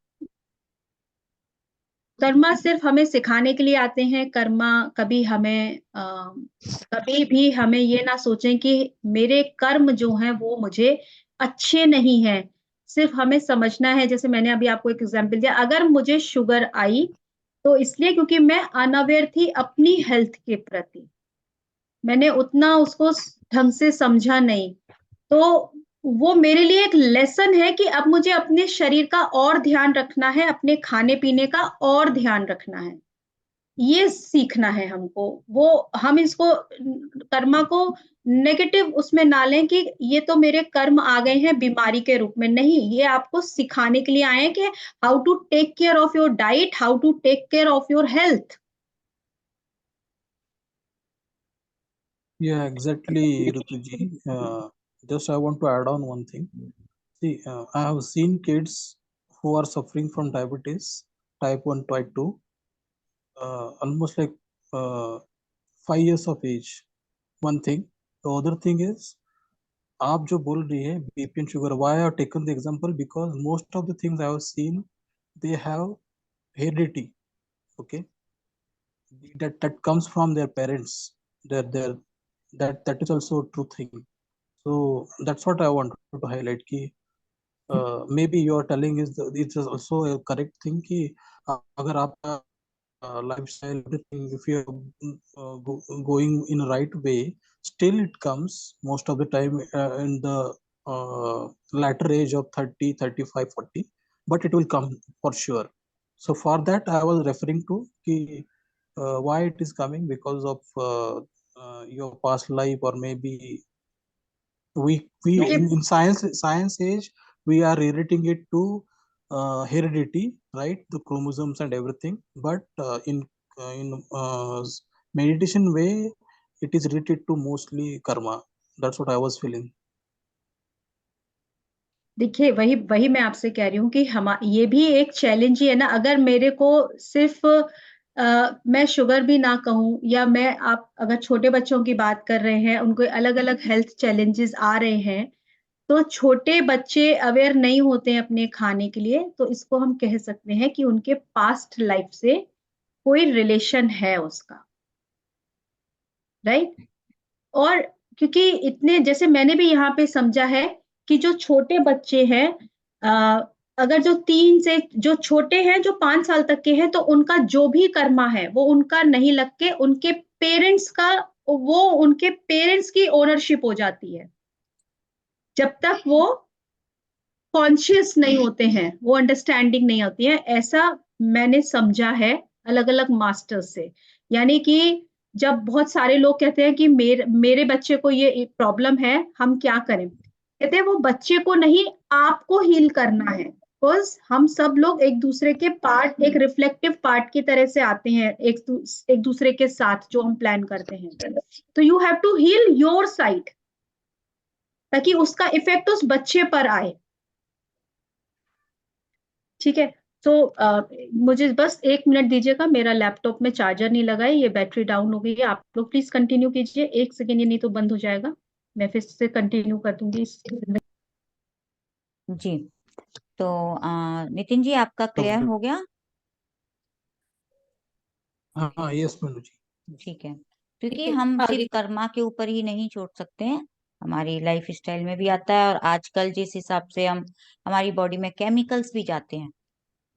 कर्मा सिर्फ हमें सिखाने के लिए आते हैं। कर्मा कभी हमें कभी भी हमें ये ना सोचें कि मेरे कर्म जो हैं वो मुझे अच्छे नहीं हैं। सिर्फ हमें समझना है, जैसे मैंने अभी आपको एक एग्जांपल दिया, अगर मुझे शुगर आई तो इसलिए क्योंकि मैं अनअवेयर थी अपनी हेल्थ के प्रति, मैंने उतना उसको ढंग से समझा नहीं, तो वो मेरे लिए एक लेसन है कि अब मुझे अपने शरीर का और ध्यान रखना है, अपने खाने पीने का और ध्यान रखना है, ये सीखना है हमको। वो हम इसको कर्मा को नेगेटिव उसमें ना लें कि ये तो मेरे कर्म आ गए हैं बीमारी के रूप में, नहीं, ये आपको सिखाने के लिए आए हैं कि how to take care of your diet, how to take care of your health. Yeah, exactly, Rituji. Just I want to add on one thing. See, I have seen kids who are suffering from diabetes, type 1, type 2, almost like 5 years of age. One thing. The other thing is, आप जो बोल रही है BP and sugar, why I have taken the example, because most of the things I have seen, they have heredity. Okay, that comes from their parents. Their that is also a true thing. So that's what I wanted to highlight ki maybe you are telling is it is also a correct thing कि अगर आपका lifestyle, everything, if you are going in a right way, still it comes most of the time in the latter age of 30, 35, 40, but it will come for sure. So for that I was referring to कि why it is coming, because of your past life, or maybe we in science age we are relating it to heredity, right, the chromosomes and everything, but in meditation way it is related to mostly karma. That's what I was feeling. देखिए वही वही मैं आपसे कह रही हूँ कि हम ये भी एक चैलेंज ही है ना। अगर मेरे को सिर्फ मैं शुगर भी ना कहूँ, या मैं आप अगर छोटे बच्चों की बात कर रहे हैं, उनको अलग अलग हेल्थ चैलेंजेस आ रहे हैं, तो छोटे बच्चे अवेयर नहीं होते हैं अपने खाने के लिए, तो इसको हम कह सकते हैं कि उनके पास्ट लाइफ से कोई रिलेशन है उसका, राइट। और क्योंकि इतने, जैसे मैंने भी यहाँ पे समझा है कि जो छोटे बच्चे हैं, अगर जो छोटे हैं, जो 5 साल तक के हैं, तो उनका जो भी कर्मा है वो उनका नहीं लग के उनके पेरेंट्स का, वो उनके पेरेंट्स की ओनरशिप हो जाती है। जब तक वो कॉन्शियस नहीं होते हैं, वो अंडरस्टैंडिंग नहीं होती है, ऐसा मैंने समझा है अलग अलग मास्टर्स से। यानी कि जब बहुत सारे लोग कहते हैं कि मेरे बच्चे को ये प्रॉब्लम है, हम क्या करें, कहते हैं वो बच्चे को नहीं, आपको हील करना है। बिकॉज हम सब लोग एक दूसरे के पार्ट, एक रिफ्लेक्टिव पार्ट की तरह से आते हैं एक दूसरे के साथ जो हम प्लान करते हैं। तो you have to heal your side ताकि उसका इफेक्ट उस बच्चे पर आए। ठीक है, तो मुझे बस 1 मिनट दीजिएगा, मेरा लैपटॉप में चार्जर नहीं लगा है, ये बैटरी डाउन हो गई है। आप लोग प्लीज कंटिन्यू कीजिए, 1 सेकेंड, ये नहीं तो बंद हो जाएगा, मैं फिर से कंटिन्यू कर दूंगी। जी, तो नितिन जी आपका क्लियर हो गया? हाँ, यस मनु जी। ठीक है, क्योंकि हम सिर्फ कर्मा के ऊपर ही नहीं छोड़ सकते हैं, हमारी लाइफ स्टाइल में भी आता है। और आजकल जिस हिसाब से हमारी बॉडी में केमिकल्स भी जाते हैं,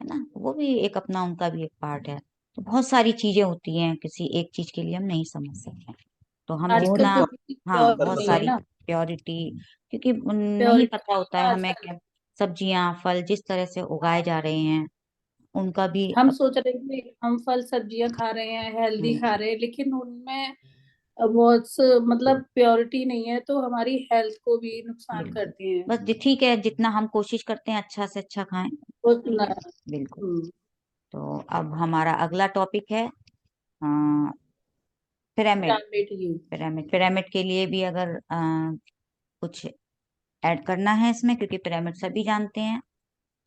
है ना, वो भी एक अपना, उनका भी एक पार्ट है। तो बहुत सारी चीजें होती हैं, किसी एक चीज के लिए हम नहीं समझ सकते। तो हम जितना, हाँ, बहुत सारी प्योरिटी, क्योंकि नहीं पता होता है हमें कि सब्जियां फल जिस तरह से उगाए जा रहे हैं उनका भी हम सोच रहे हैं कि हम फल सब्जियां खा रहे हैं, हेल्दी खा रहे हैं, लेकिन उनमें बहुत मतलब प्योरिटी नहीं है, तो हमारी हेल्थ को भी नुकसान बिल्कुल। करती है। बस ठीक है, जितना हम कोशिश करते हैं अच्छा से अच्छा खाएं। उतना बिल्कुल। तो अब हमारा अगला टॉपिक है पिरामिड। पिरामिड के लिए भी अगर कुछ ऐड करना है इसमें, क्योंकि पिरामिड सभी जानते हैं,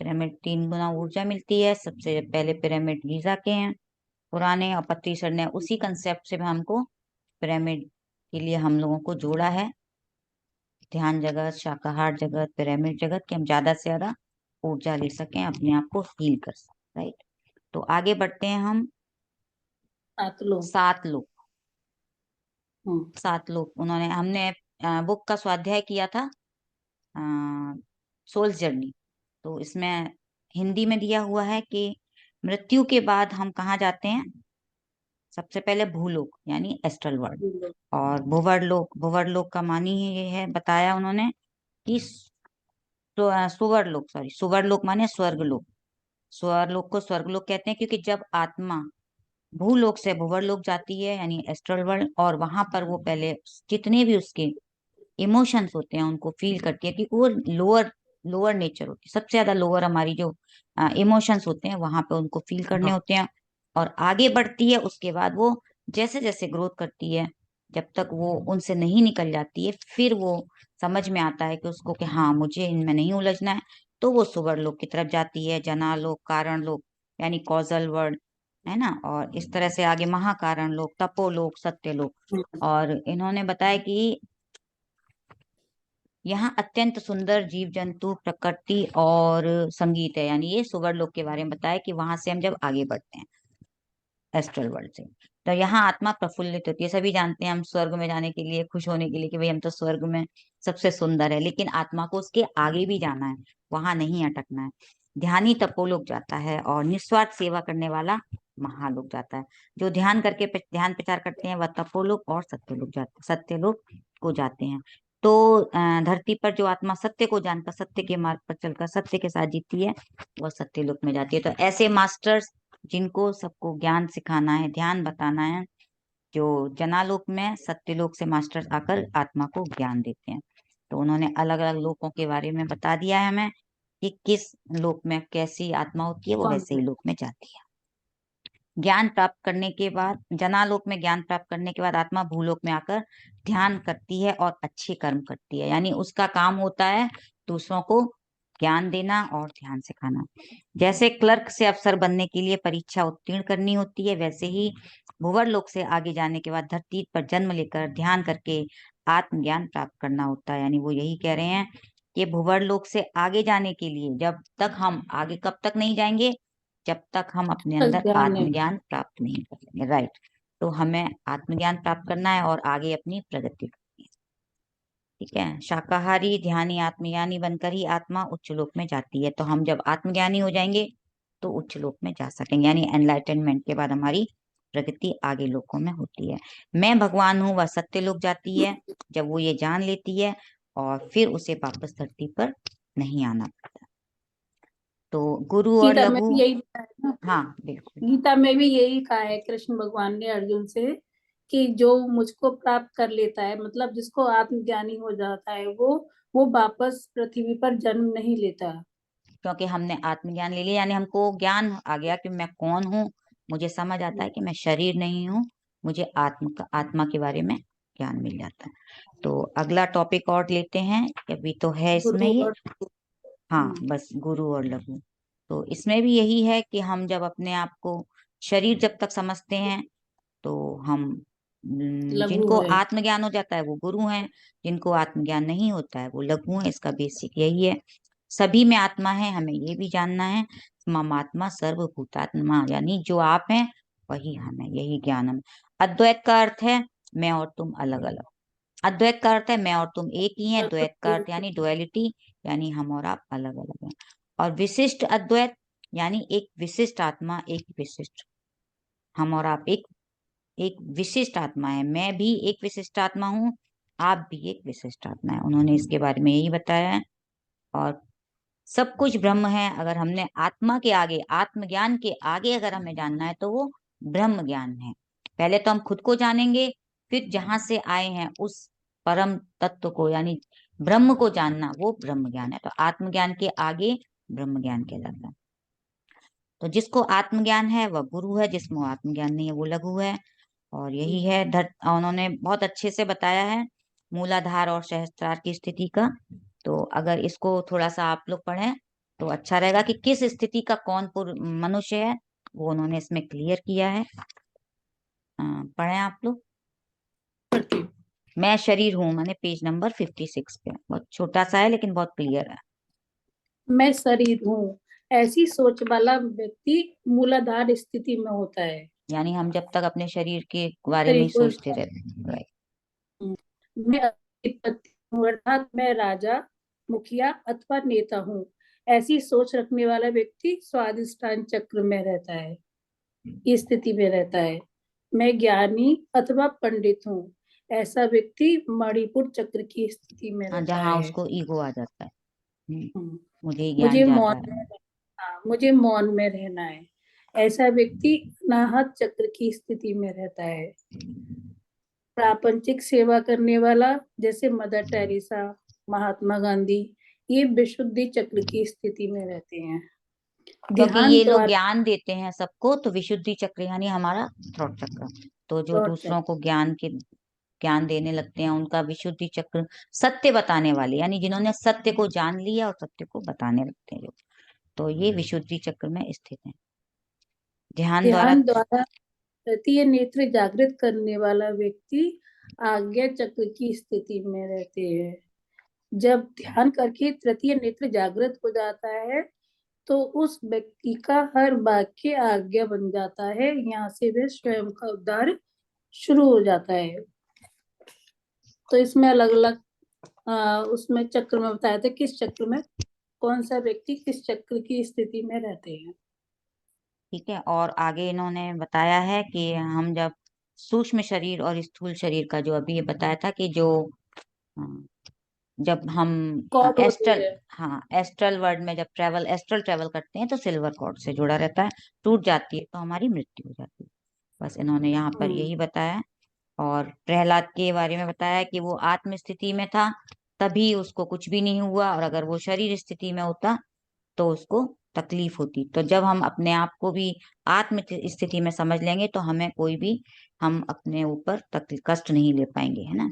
पिरामिड 3 गुना ऊर्जा मिलती है। सबसे पहले पिरामिड गीजा के हैं पुराने, और पत्री सर ने उसी कंसेप्ट से हमको पिरामिड के लिए हम लोगों को जोड़ा है। ध्यान जगत, शाकाहार जगत, पिरामिड जगत, कि हम ज्यादा से ज्यादा ऊर्जा ले सकें, अपने आप को हील कर सकें। राइट। तो आगे बढ़ते हैं हम। 7 लोग। 7 लोग उन्होंने, हमने बुक का स्वाध्याय किया था, सोल्स जर्नी। तो इसमें हिंदी में दिया हुआ है कि मृत्यु के बाद हम कहाँ जाते हैं। सबसे पहले भूलोक यानी एस्ट्रल वर्ल्ड, और भुवर्लोक। भुवर्लोक का मानी ये है, बताया उन्होंने कि सुवरलोक, सॉरी, सुवरलोक माने स्वर्गलोक। स्वर्गलोक को स्वर्गलोक कहते हैं क्योंकि जब आत्मा भूलोक से भुवर्लोक जाती है यानी एस्ट्रल वर्ल्ड, और वहां पर वो पहले जितने भी उसके इमोशंस होते हैं उनको फील करती है, कि वो लोअर लोअर नेचर होती है, सबसे ज्यादा लोअर हमारी जो इमोशंस होते हैं वहां पे उनको फील करने होते हैं, और आगे बढ़ती है। उसके बाद वो जैसे जैसे ग्रोथ करती है, जब तक वो उनसे नहीं निकल जाती है, फिर वो समझ में आता है कि उसको कि हाँ मुझे इनमें नहीं उलझना है, तो वो सुवर लोक की तरफ जाती है। जनालोक, कारण लोक यानी कॉजल वर्ल्ड, है ना। और इस तरह से आगे महाकारण लोक, तपोलोक, सत्यलोक। और इन्होंने बताया कि यहाँ अत्यंत सुंदर जीव जंतु, प्रकृति और संगीत है, यानी ये सुवर लोक के बारे में बताया कि वहां से हम जब आगे बढ़ते हैं एस्ट्रल वर्ल्ड से, तो यहाँ आत्मा प्रफुल्लित होती है। सभी जानते हैं हम स्वर्ग में जाने के लिए, खुश होने के लिए कि भाई हम तो स्वर्ग में सबसे सुंदर है, लेकिन आत्मा को उसके आगे भी जाना है, वहां नहीं अटकना है। ध्यानी तपोलोक जाता है, और निस्वार्थ सेवा करने वाला महालोक जाता है। जो ध्यान करके ध्यान प्रचार करते हैं वह तपोलोक और सत्यलोक को जाते हैं। तो धरती पर जो आत्मा सत्य को जानकर, सत्य के मार्ग पर चलकर सत्य के साथ जीती है, वह सत्यलोक में जाती है। तो ऐसे मास्टर्स जिनको सबको ज्ञान सिखाना है, ध्यान बताना है, जो जनालोक में सत्यलोक से मास्टर्स आकर आत्मा को ज्ञान देते हैं। तो उन्होंने अलग अलग लोकों के बारे में बता दिया है हमें, कि किस लोक में कैसी आत्मा होती है, वो वैसे ही लोक में जाती है। ज्ञान प्राप्त करने के बाद, जनालोक में ज्ञान प्राप्त करने के बाद आत्मा भूलोक में आकर ध्यान करती है और अच्छे कर्म करती है, यानी उसका काम होता है दूसरों को ज्ञान देना और ध्यान सिखाना। जैसे क्लर्क से अफसर बनने के लिए परीक्षा उत्तीर्ण करनी होती है, वैसे ही भुवर लोक से आगे जाने के बाद धरती पर जन्म लेकर ध्यान करके आत्मज्ञान प्राप्त करना होता है। यानी वो यही कह रहे हैं कि भुवर लोक से आगे जाने के लिए, जब तक हम आगे कब तक नहीं जाएंगे, जब तक हम अपने अंदर आत्मज्ञान प्राप्त नहीं कर लेंगे। राइट। तो हमें आत्मज्ञान प्राप्त करना है और आगे अपनी प्रगति करनी है। ठीक है। शाकाहारी ध्यानी आत्मज्ञानी बनकर ही आत्मा उच्च लोक में जाती है। तो हम जब आत्मज्ञानी हो जाएंगे तो उच्च लोक में जा सकेंगे, यानी एनलाइटनमेंट के बाद हमारी प्रगति आगे लोकों में होती है। मैं भगवान हूँ, वह सत्य लोक जाती है जब वो ये जान लेती है, और फिर उसे वापस धरती पर नहीं आना पड़ता। तो गुरु और गीता में लघु, भी यही लिखा है ना, हाँ बिल्कुल, गीता में भी यही कहा है कृष्ण भगवान ने अर्जुन से, कि जो मुझको प्राप्त कर लेता है, मतलब जिसको आत्मज्ञानी हो जाता है, वो वापस पृथ्वी पर जन्म नहीं लेता। क्योंकि हमने आत्मज्ञान ले लिया, यानी हमको ज्ञान आ गया कि मैं कौन हूँ, मुझे समझ आता है कि मैं शरीर नहीं हूँ, मुझे आत्मा के बारे में ज्ञान मिल जाता है। तो अगला टॉपिक और लेते हैं, अभी तो है इसमें गुरु ये, और हाँ बस गुरु और लघु। तो इसमें भी यही है कि हम जब अपने आप को शरीर जब तक समझते हैं, तो हम लघु जिनको है। आत्मज्ञान हो जाता है वो गुरु हैं, जिनको आत्मज्ञान नहीं होता है वो लघु हैं। इसका बेसिक यही है। सभी में आत्मा है, हमें ये भी जानना है। मम आत्मा सर्वभूतात्मा, यानी जो आप हैं वही हम हैं, यही ज्ञान हम। अद्वैत का अर्थ है मैं और तुम अलग अलग। अद्वैत का अर्थ है मैं और तुम एक ही हैं। द्वैत का अर्थ यानी डुअलिटी, यानी हम और आप अलग अलग हैं। और विशिष्ट अद्वैत यानी एक विशिष्ट आत्मा, एक विशिष्ट, हम और आप एक एक विशिष्ट आत्मा है। मैं भी एक विशिष्ट आत्मा हूँ, आप भी एक विशिष्ट आत्मा है। उन्होंने इसके बारे में यही बताया है। और सब कुछ ब्रह्म है। अगर हमने आत्मा के आगे, आत्मज्ञान के आगे अगर हमें जानना है, तो वो ब्रह्म ज्ञान है। पहले तो हम खुद को जानेंगे, फिर जहां से आए हैं उस परम तत्व को यानी ब्रह्म को जानना, वो ब्रह्म ज्ञान है। तो आत्मज्ञान के आगे ब्रह्म ज्ञान कहलाता है। तो जिसको आत्मज्ञान है वह गुरु है, जिसको आत्मज्ञान नहीं है वो लघु है। और यही है उन्होंने बहुत अच्छे से बताया है मूलाधार और सहस्त्रार की स्थिति का। तो अगर इसको थोड़ा सा आप लोग पढ़ें तो अच्छा रहेगा कि किस स्थिति का कौन मनुष्य है, वो उन्होंने इसमें क्लियर किया है। पढ़ें आप लोग। मैं शरीर हूं, मैंने पेज नंबर 56 पे, बहुत छोटा सा है लेकिन बहुत क्लियर है। मैं शरीर हूँ, ऐसी सोच वाला व्यक्ति मूलाधार स्थिति में होता है। यानी हम जब तक अपने शरीर के बारे में ही शरीर को सोचते रहते हैं। राइट। मैं अधिपति हूँ, अर्थात मैं राजा, मुखिया अथवा नेता हूँ। ऐसी सोच रखने वाला व्यक्ति स्वाधिष्ठान चक्र में रहता है, इस स्थिति में रहता है। मैं ज्ञानी अथवा पंडित हूँ, ऐसा व्यक्ति मणिपुर चक्र की स्थिति में रहता जहाँ है। उसको ईगो आ जाता है, मुझे ज्ञान मुझे ज्यादा मौन है। मुझे मौन में रहना है, ऐसा व्यक्ति अनाहत चक्र की स्थिति में रहता है। प्रापंचिक सेवा करने वाला जैसे मदर टेरेसा, महात्मा गांधी, ये विशुद्धि चक्र की स्थिति में रहते हैं। क्योंकि ध्यान ये लोग द्वारा ज्ञान देते हैं सबको, तो विशुद्धि चक्र यानी हमारा थ्रोट चक्र। तो जो दूसरों को ज्ञान देने लगते हैं उनका विशुद्धि चक्र, सत्य बताने वाले यानी जिन्होंने सत्य को जान लिया और सत्य को बताने लगते हैं जो, तो ये विशुद्धि चक्र में स्थित है। ध्यान द्वारा तृतीय नेत्र जागृत करने वाला व्यक्ति आज्ञा चक्र की स्थिति में रहते हैं। जब ध्यान करके तृतीय नेत्र जागृत हो जाता है तो उस व्यक्ति का हर वाक्य आज्ञा बन जाता है। यहाँ से वह स्वयं का उद्धार शुरू हो जाता है। तो इसमें अलग अलग उसमें चक्र में बताया था किस चक्र में कौन सा व्यक्ति किस चक्र की स्थिति में रहते हैं। ठीक है। और आगे इन्होंने बताया है कि हम जब सूक्ष्म शरीर और स्थूल शरीर का, जो अभी ये बताया था कि जो जब हम कॉर्ड होती एस्ट्रल, है। हाँ एस्ट्रल वर्ल्ड में जब एस्ट्रल ट्रेवल करते हैं तो सिल्वर कॉर्ड से जुड़ा रहता है, टूट जाती है तो हमारी मृत्यु हो जाती है। बस इन्होंने यहाँ पर यही बताया। और प्रहलाद के बारे में बताया कि वो आत्म स्थिति में था तभी उसको कुछ भी नहीं हुआ, और अगर वो शरीर स्थिति में होता तो उसको तकलीफ होती। तो जब हम अपने आप को भी आत्म स्थिति में समझ लेंगे तो हमें कोई भी, हम अपने ऊपर कष्ट नहीं ले पाएंगे, है ना।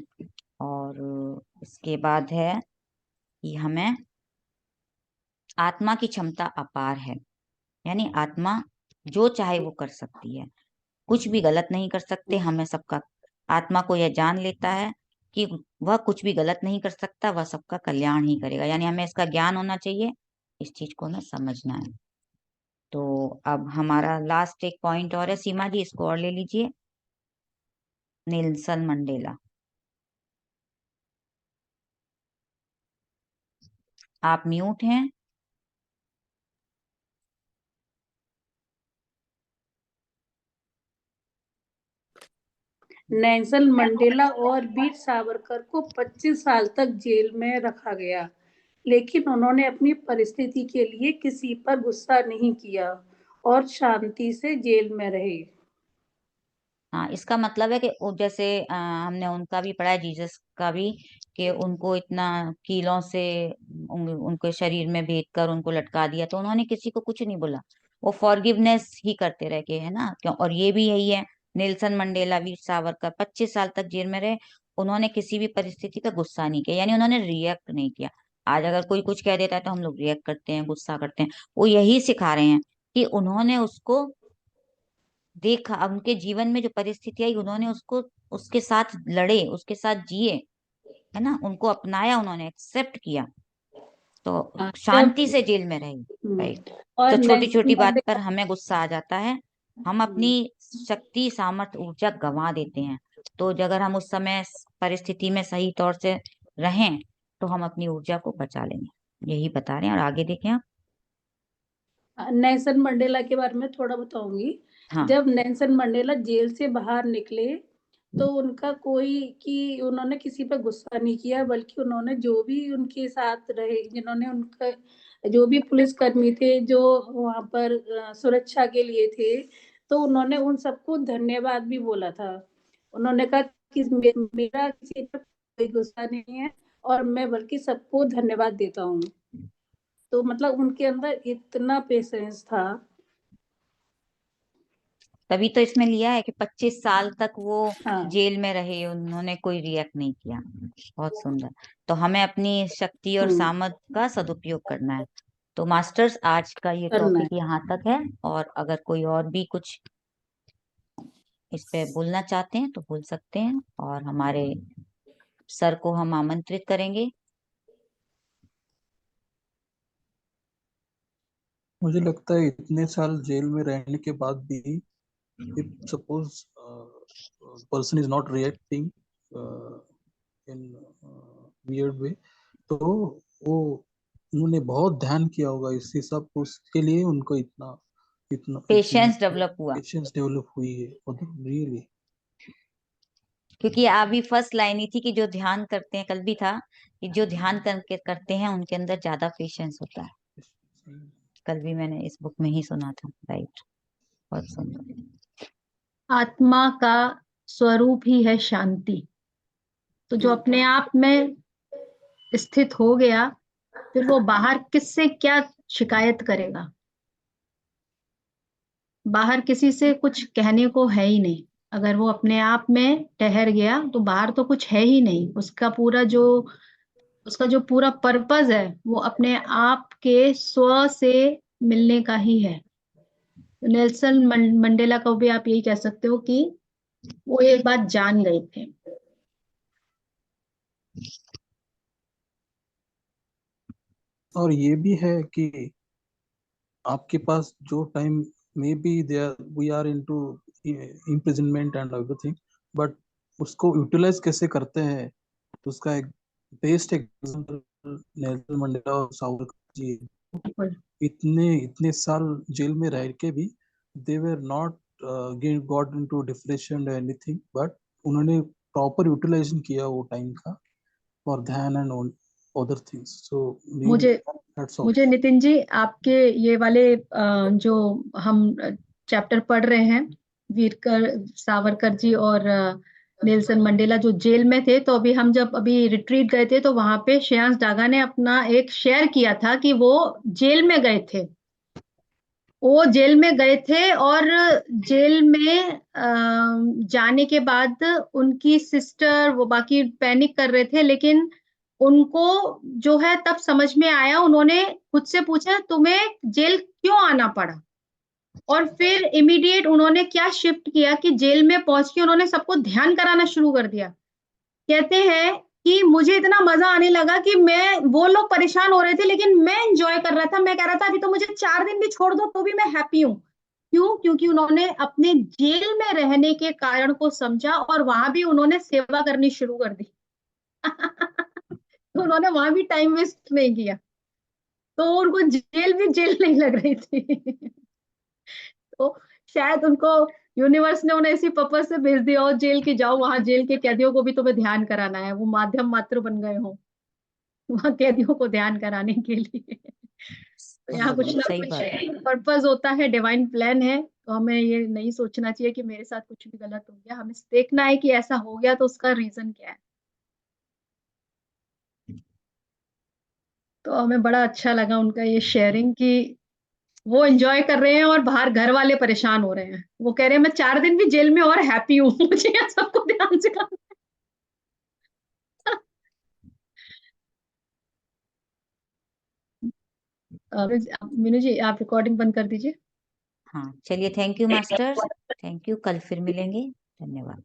और इसके बाद है कि हमें आत्मा की क्षमता अपार है, यानी आत्मा जो चाहे वो कर सकती है, कुछ भी गलत नहीं कर सकते। हमें सबका, आत्मा को यह जान लेता है कि वह कुछ भी गलत नहीं कर सकता, वह सबका कल्याण ही करेगा, यानी हमें इसका ज्ञान होना चाहिए, इस चीज को हमें समझना है। तो अब हमारा लास्ट एक पॉइंट और है, सीमा जी इसको और ले लीजिए। नेल्सन मंडेला, आप म्यूट हैं। नेल्सन मंडेला और वीर सावरकर को 25 साल तक जेल में रखा गया, लेकिन उन्होंने अपनी परिस्थिति के लिए किसी पर गुस्सा नहीं किया और शांति से जेल में रहे। हाँ, इसका मतलब है कि जैसे हमने उनका भी पढ़ा है, जीसस का भी, कि उनको इतना कीलों से उनके शरीर में भेद कर उनको लटका दिया तो उन्होंने किसी को कुछ नहीं बोला, वो फॉरगिवनेस ही करते रह गए, है ना। क्यों? और ये भी यही है, नेल्सन मंडेला, वीर सावरकर 25 साल तक जेल में रहे, उन्होंने किसी भी परिस्थिति का गुस्सा नहीं किया, यानी उन्होंने रिएक्ट नहीं किया। आज अगर कोई कुछ कह देता है तो हम लोग रिएक्ट करते हैं, गुस्सा करते हैं। वो यही सिखा रहे हैं कि उन्होंने उसको देखा, अब उनके जीवन में जो परिस्थिति आई उन्होंने उसको, उसके साथ लड़े, उसके साथ जिए, है ना, उनको अपनाया, उन्होंने एक्सेप्ट किया, तो शांति से जेल में रही। राइट। और तो छोटी नेल्सन छोटी बात पर मंडेला हमें गुस्सा आ जाता है, हम अपनी शक्ति, सामर्थ्य, ऊर्जा गंवा देते हैं। तो अगर हम उस समय परिस्थिति में सही तौर से रहें तो हम अपनी ऊर्जा को बचा लेंगे, यही बता रहे हैं। और आगे देखें आप। नेल्सन मंडेला के बारे में थोड़ा बताऊंगी। हाँ। जब नेल्सन मंडेला जेल से बाहर निकले तो उनका कि उन्होंने किसी पर गुस्सा नहीं किया, बल्कि उन्होंने जो भी उनके साथ रहे, जिन्होंने उनका जो भी पुलिसकर्मी थे जो वहां पर सुरक्षा के लिए थे, तो उन्होंने उन सबको धन्यवाद भी बोला था। उन्होंने कहा मेरा किसी पर कोई गुस्सा नहीं है, और मैं बल्कि सबको धन्यवाद देता हूँ। तो मतलब उनके अंदर इतना पेशेंस था। तभी तो इसमें लिया है कि 25 साल तक वो हाँ। जेल में रहे, उन्होंने कोई रिएक्ट नहीं किया। बहुत सुंदर। तो हमें अपनी शक्ति और सामर्थ्य का सदुपयोग करना है। तो मास्टर्स, आज का ये करना टॉपिक यहाँ तक है, और अगर कोई और भी कुछ इस पे बोलना चाहते हैं तो बोल सकते हैं, और हमारे सर को हम आमंत्रित करेंगे। मुझे लगता है इतने साल जेल में रहने के बाद भी, if suppose person is not reacting in weird way, तो वो उन्होंने बहुत ध्यान किया होगा इसी सब, उसके लिए उनको इतना इतना पेशेंस डेवलप हुआ, पेशेंस डेवलप हुई है रियली। क्योंकि अभी फर्स्ट लाइन ही थी कि जो ध्यान करते हैं, कल भी था कि जो ध्यान करके करते हैं उनके अंदर ज्यादा पेशेंस होता है। कल भी मैंने इस बुक में ही सुना था। राइट, बहुत सुंदर। आत्मा का स्वरूप ही है शांति। तो जो अपने आप में स्थित हो गया, फिर वो बाहर किससे क्या शिकायत करेगा? बाहर किसी से कुछ कहने को है ही नहीं। अगर वो अपने आप में ठहर गया तो बाहर तो कुछ है ही नहीं। उसका जो पूरा पर्पस है वो अपने आप के स्व से मिलने का ही है। नेल्सन मंडेला को भी आप यही कह सकते हो कि वो एक बात जान गए थे। और ये भी है कि आपके पास जो टाइम में be there we are into imprisonment and everything, but उसको यूटिलाइज कैसे करते हैं, उसका एक बेस्ट एग्जांपल नेल्सन मंडेला और सावरकर जी। इतने इतने साल जेल में रह के भी they were not got into depression anything, but उन्होंने प्रॉपर यूटिलाइजेशन किया वो टाइम का फॉर ध्यान एंड अदर थिंग्स। सो मुझे नितिन जी, आपके ये वाले जो हम चैप्टर पढ़ रहे हैं, वीरकर सावरकर जी और नेल्सन मंडेला जो जेल में थे, तो जब रिट्रीट गए थे तो वहां पे श्रेयांश डागा ने अपना एक शेयर किया था कि वो जेल में गए थे। वो जेल में गए थे और जेल में जाने के बाद उनकी सिस्टर, वो बाकी पैनिक कर रहे थे, लेकिन उनको जो है तब समझ में आया। उन्होंने खुद से पूछा, तुम्हें जेल क्यों आना पड़ा? और फिर इमीडिएट उन्होंने क्या शिफ्ट किया कि जेल में पहुंच के उन्होंने सबको ध्यान कराना शुरू कर दिया। कहते हैं कि मुझे इतना मजा आने लगा कि वो लोग परेशान हो रहे थे लेकिन मैं एंजॉय कर रहा था। मैं कह रहा था अभी तो मुझे 4 दिन भी छोड़ दो तो भी मैं हैप्पी हूँ। क्यों? क्योंकि उन्होंने अपने जेल में रहने के कारण को समझा और वहां भी उन्होंने सेवा करनी शुरू कर दी। तो उन्होंने वहां भी टाइम वेस्ट नहीं किया, तो उनको जेल भी जेल नहीं लग रही थी। तो शायद उनको यूनिवर्स ने उन्हें इसी पर्पस से भेज दिया हो जेल की, जाओ वहां जेल के कैदियों को भी तुम्हें ध्यान कराना है। वो माध्यम मात्र बन गए हो वहां कैदियों को ध्यान कराने के लिए। तो यहाँ कुछ ना सही कुछ बात। पर्पस होता है, डिवाइन प्लान है। तो हमें ये नहीं सोचना चाहिए कि मेरे साथ कुछ भी गलत हो गया। हमें देखना है कि ऐसा हो गया तो उसका रीजन क्या है। तो हमें बड़ा अच्छा लगा उनका ये शेयरिंग कि वो एंजॉय कर रहे हैं और बाहर घर वाले परेशान हो रहे हैं। वो कह रहे हैं मैं 4 दिन भी जेल में और हैप्पी हूँ। मुझे यहाँ सबको ध्यान से करना है। मीनू जी, आप रिकॉर्डिंग बंद कर दीजिए। हाँ, चलिए, thank you masters, thank you. कल फिर मिलेंगे। धन्यवाद।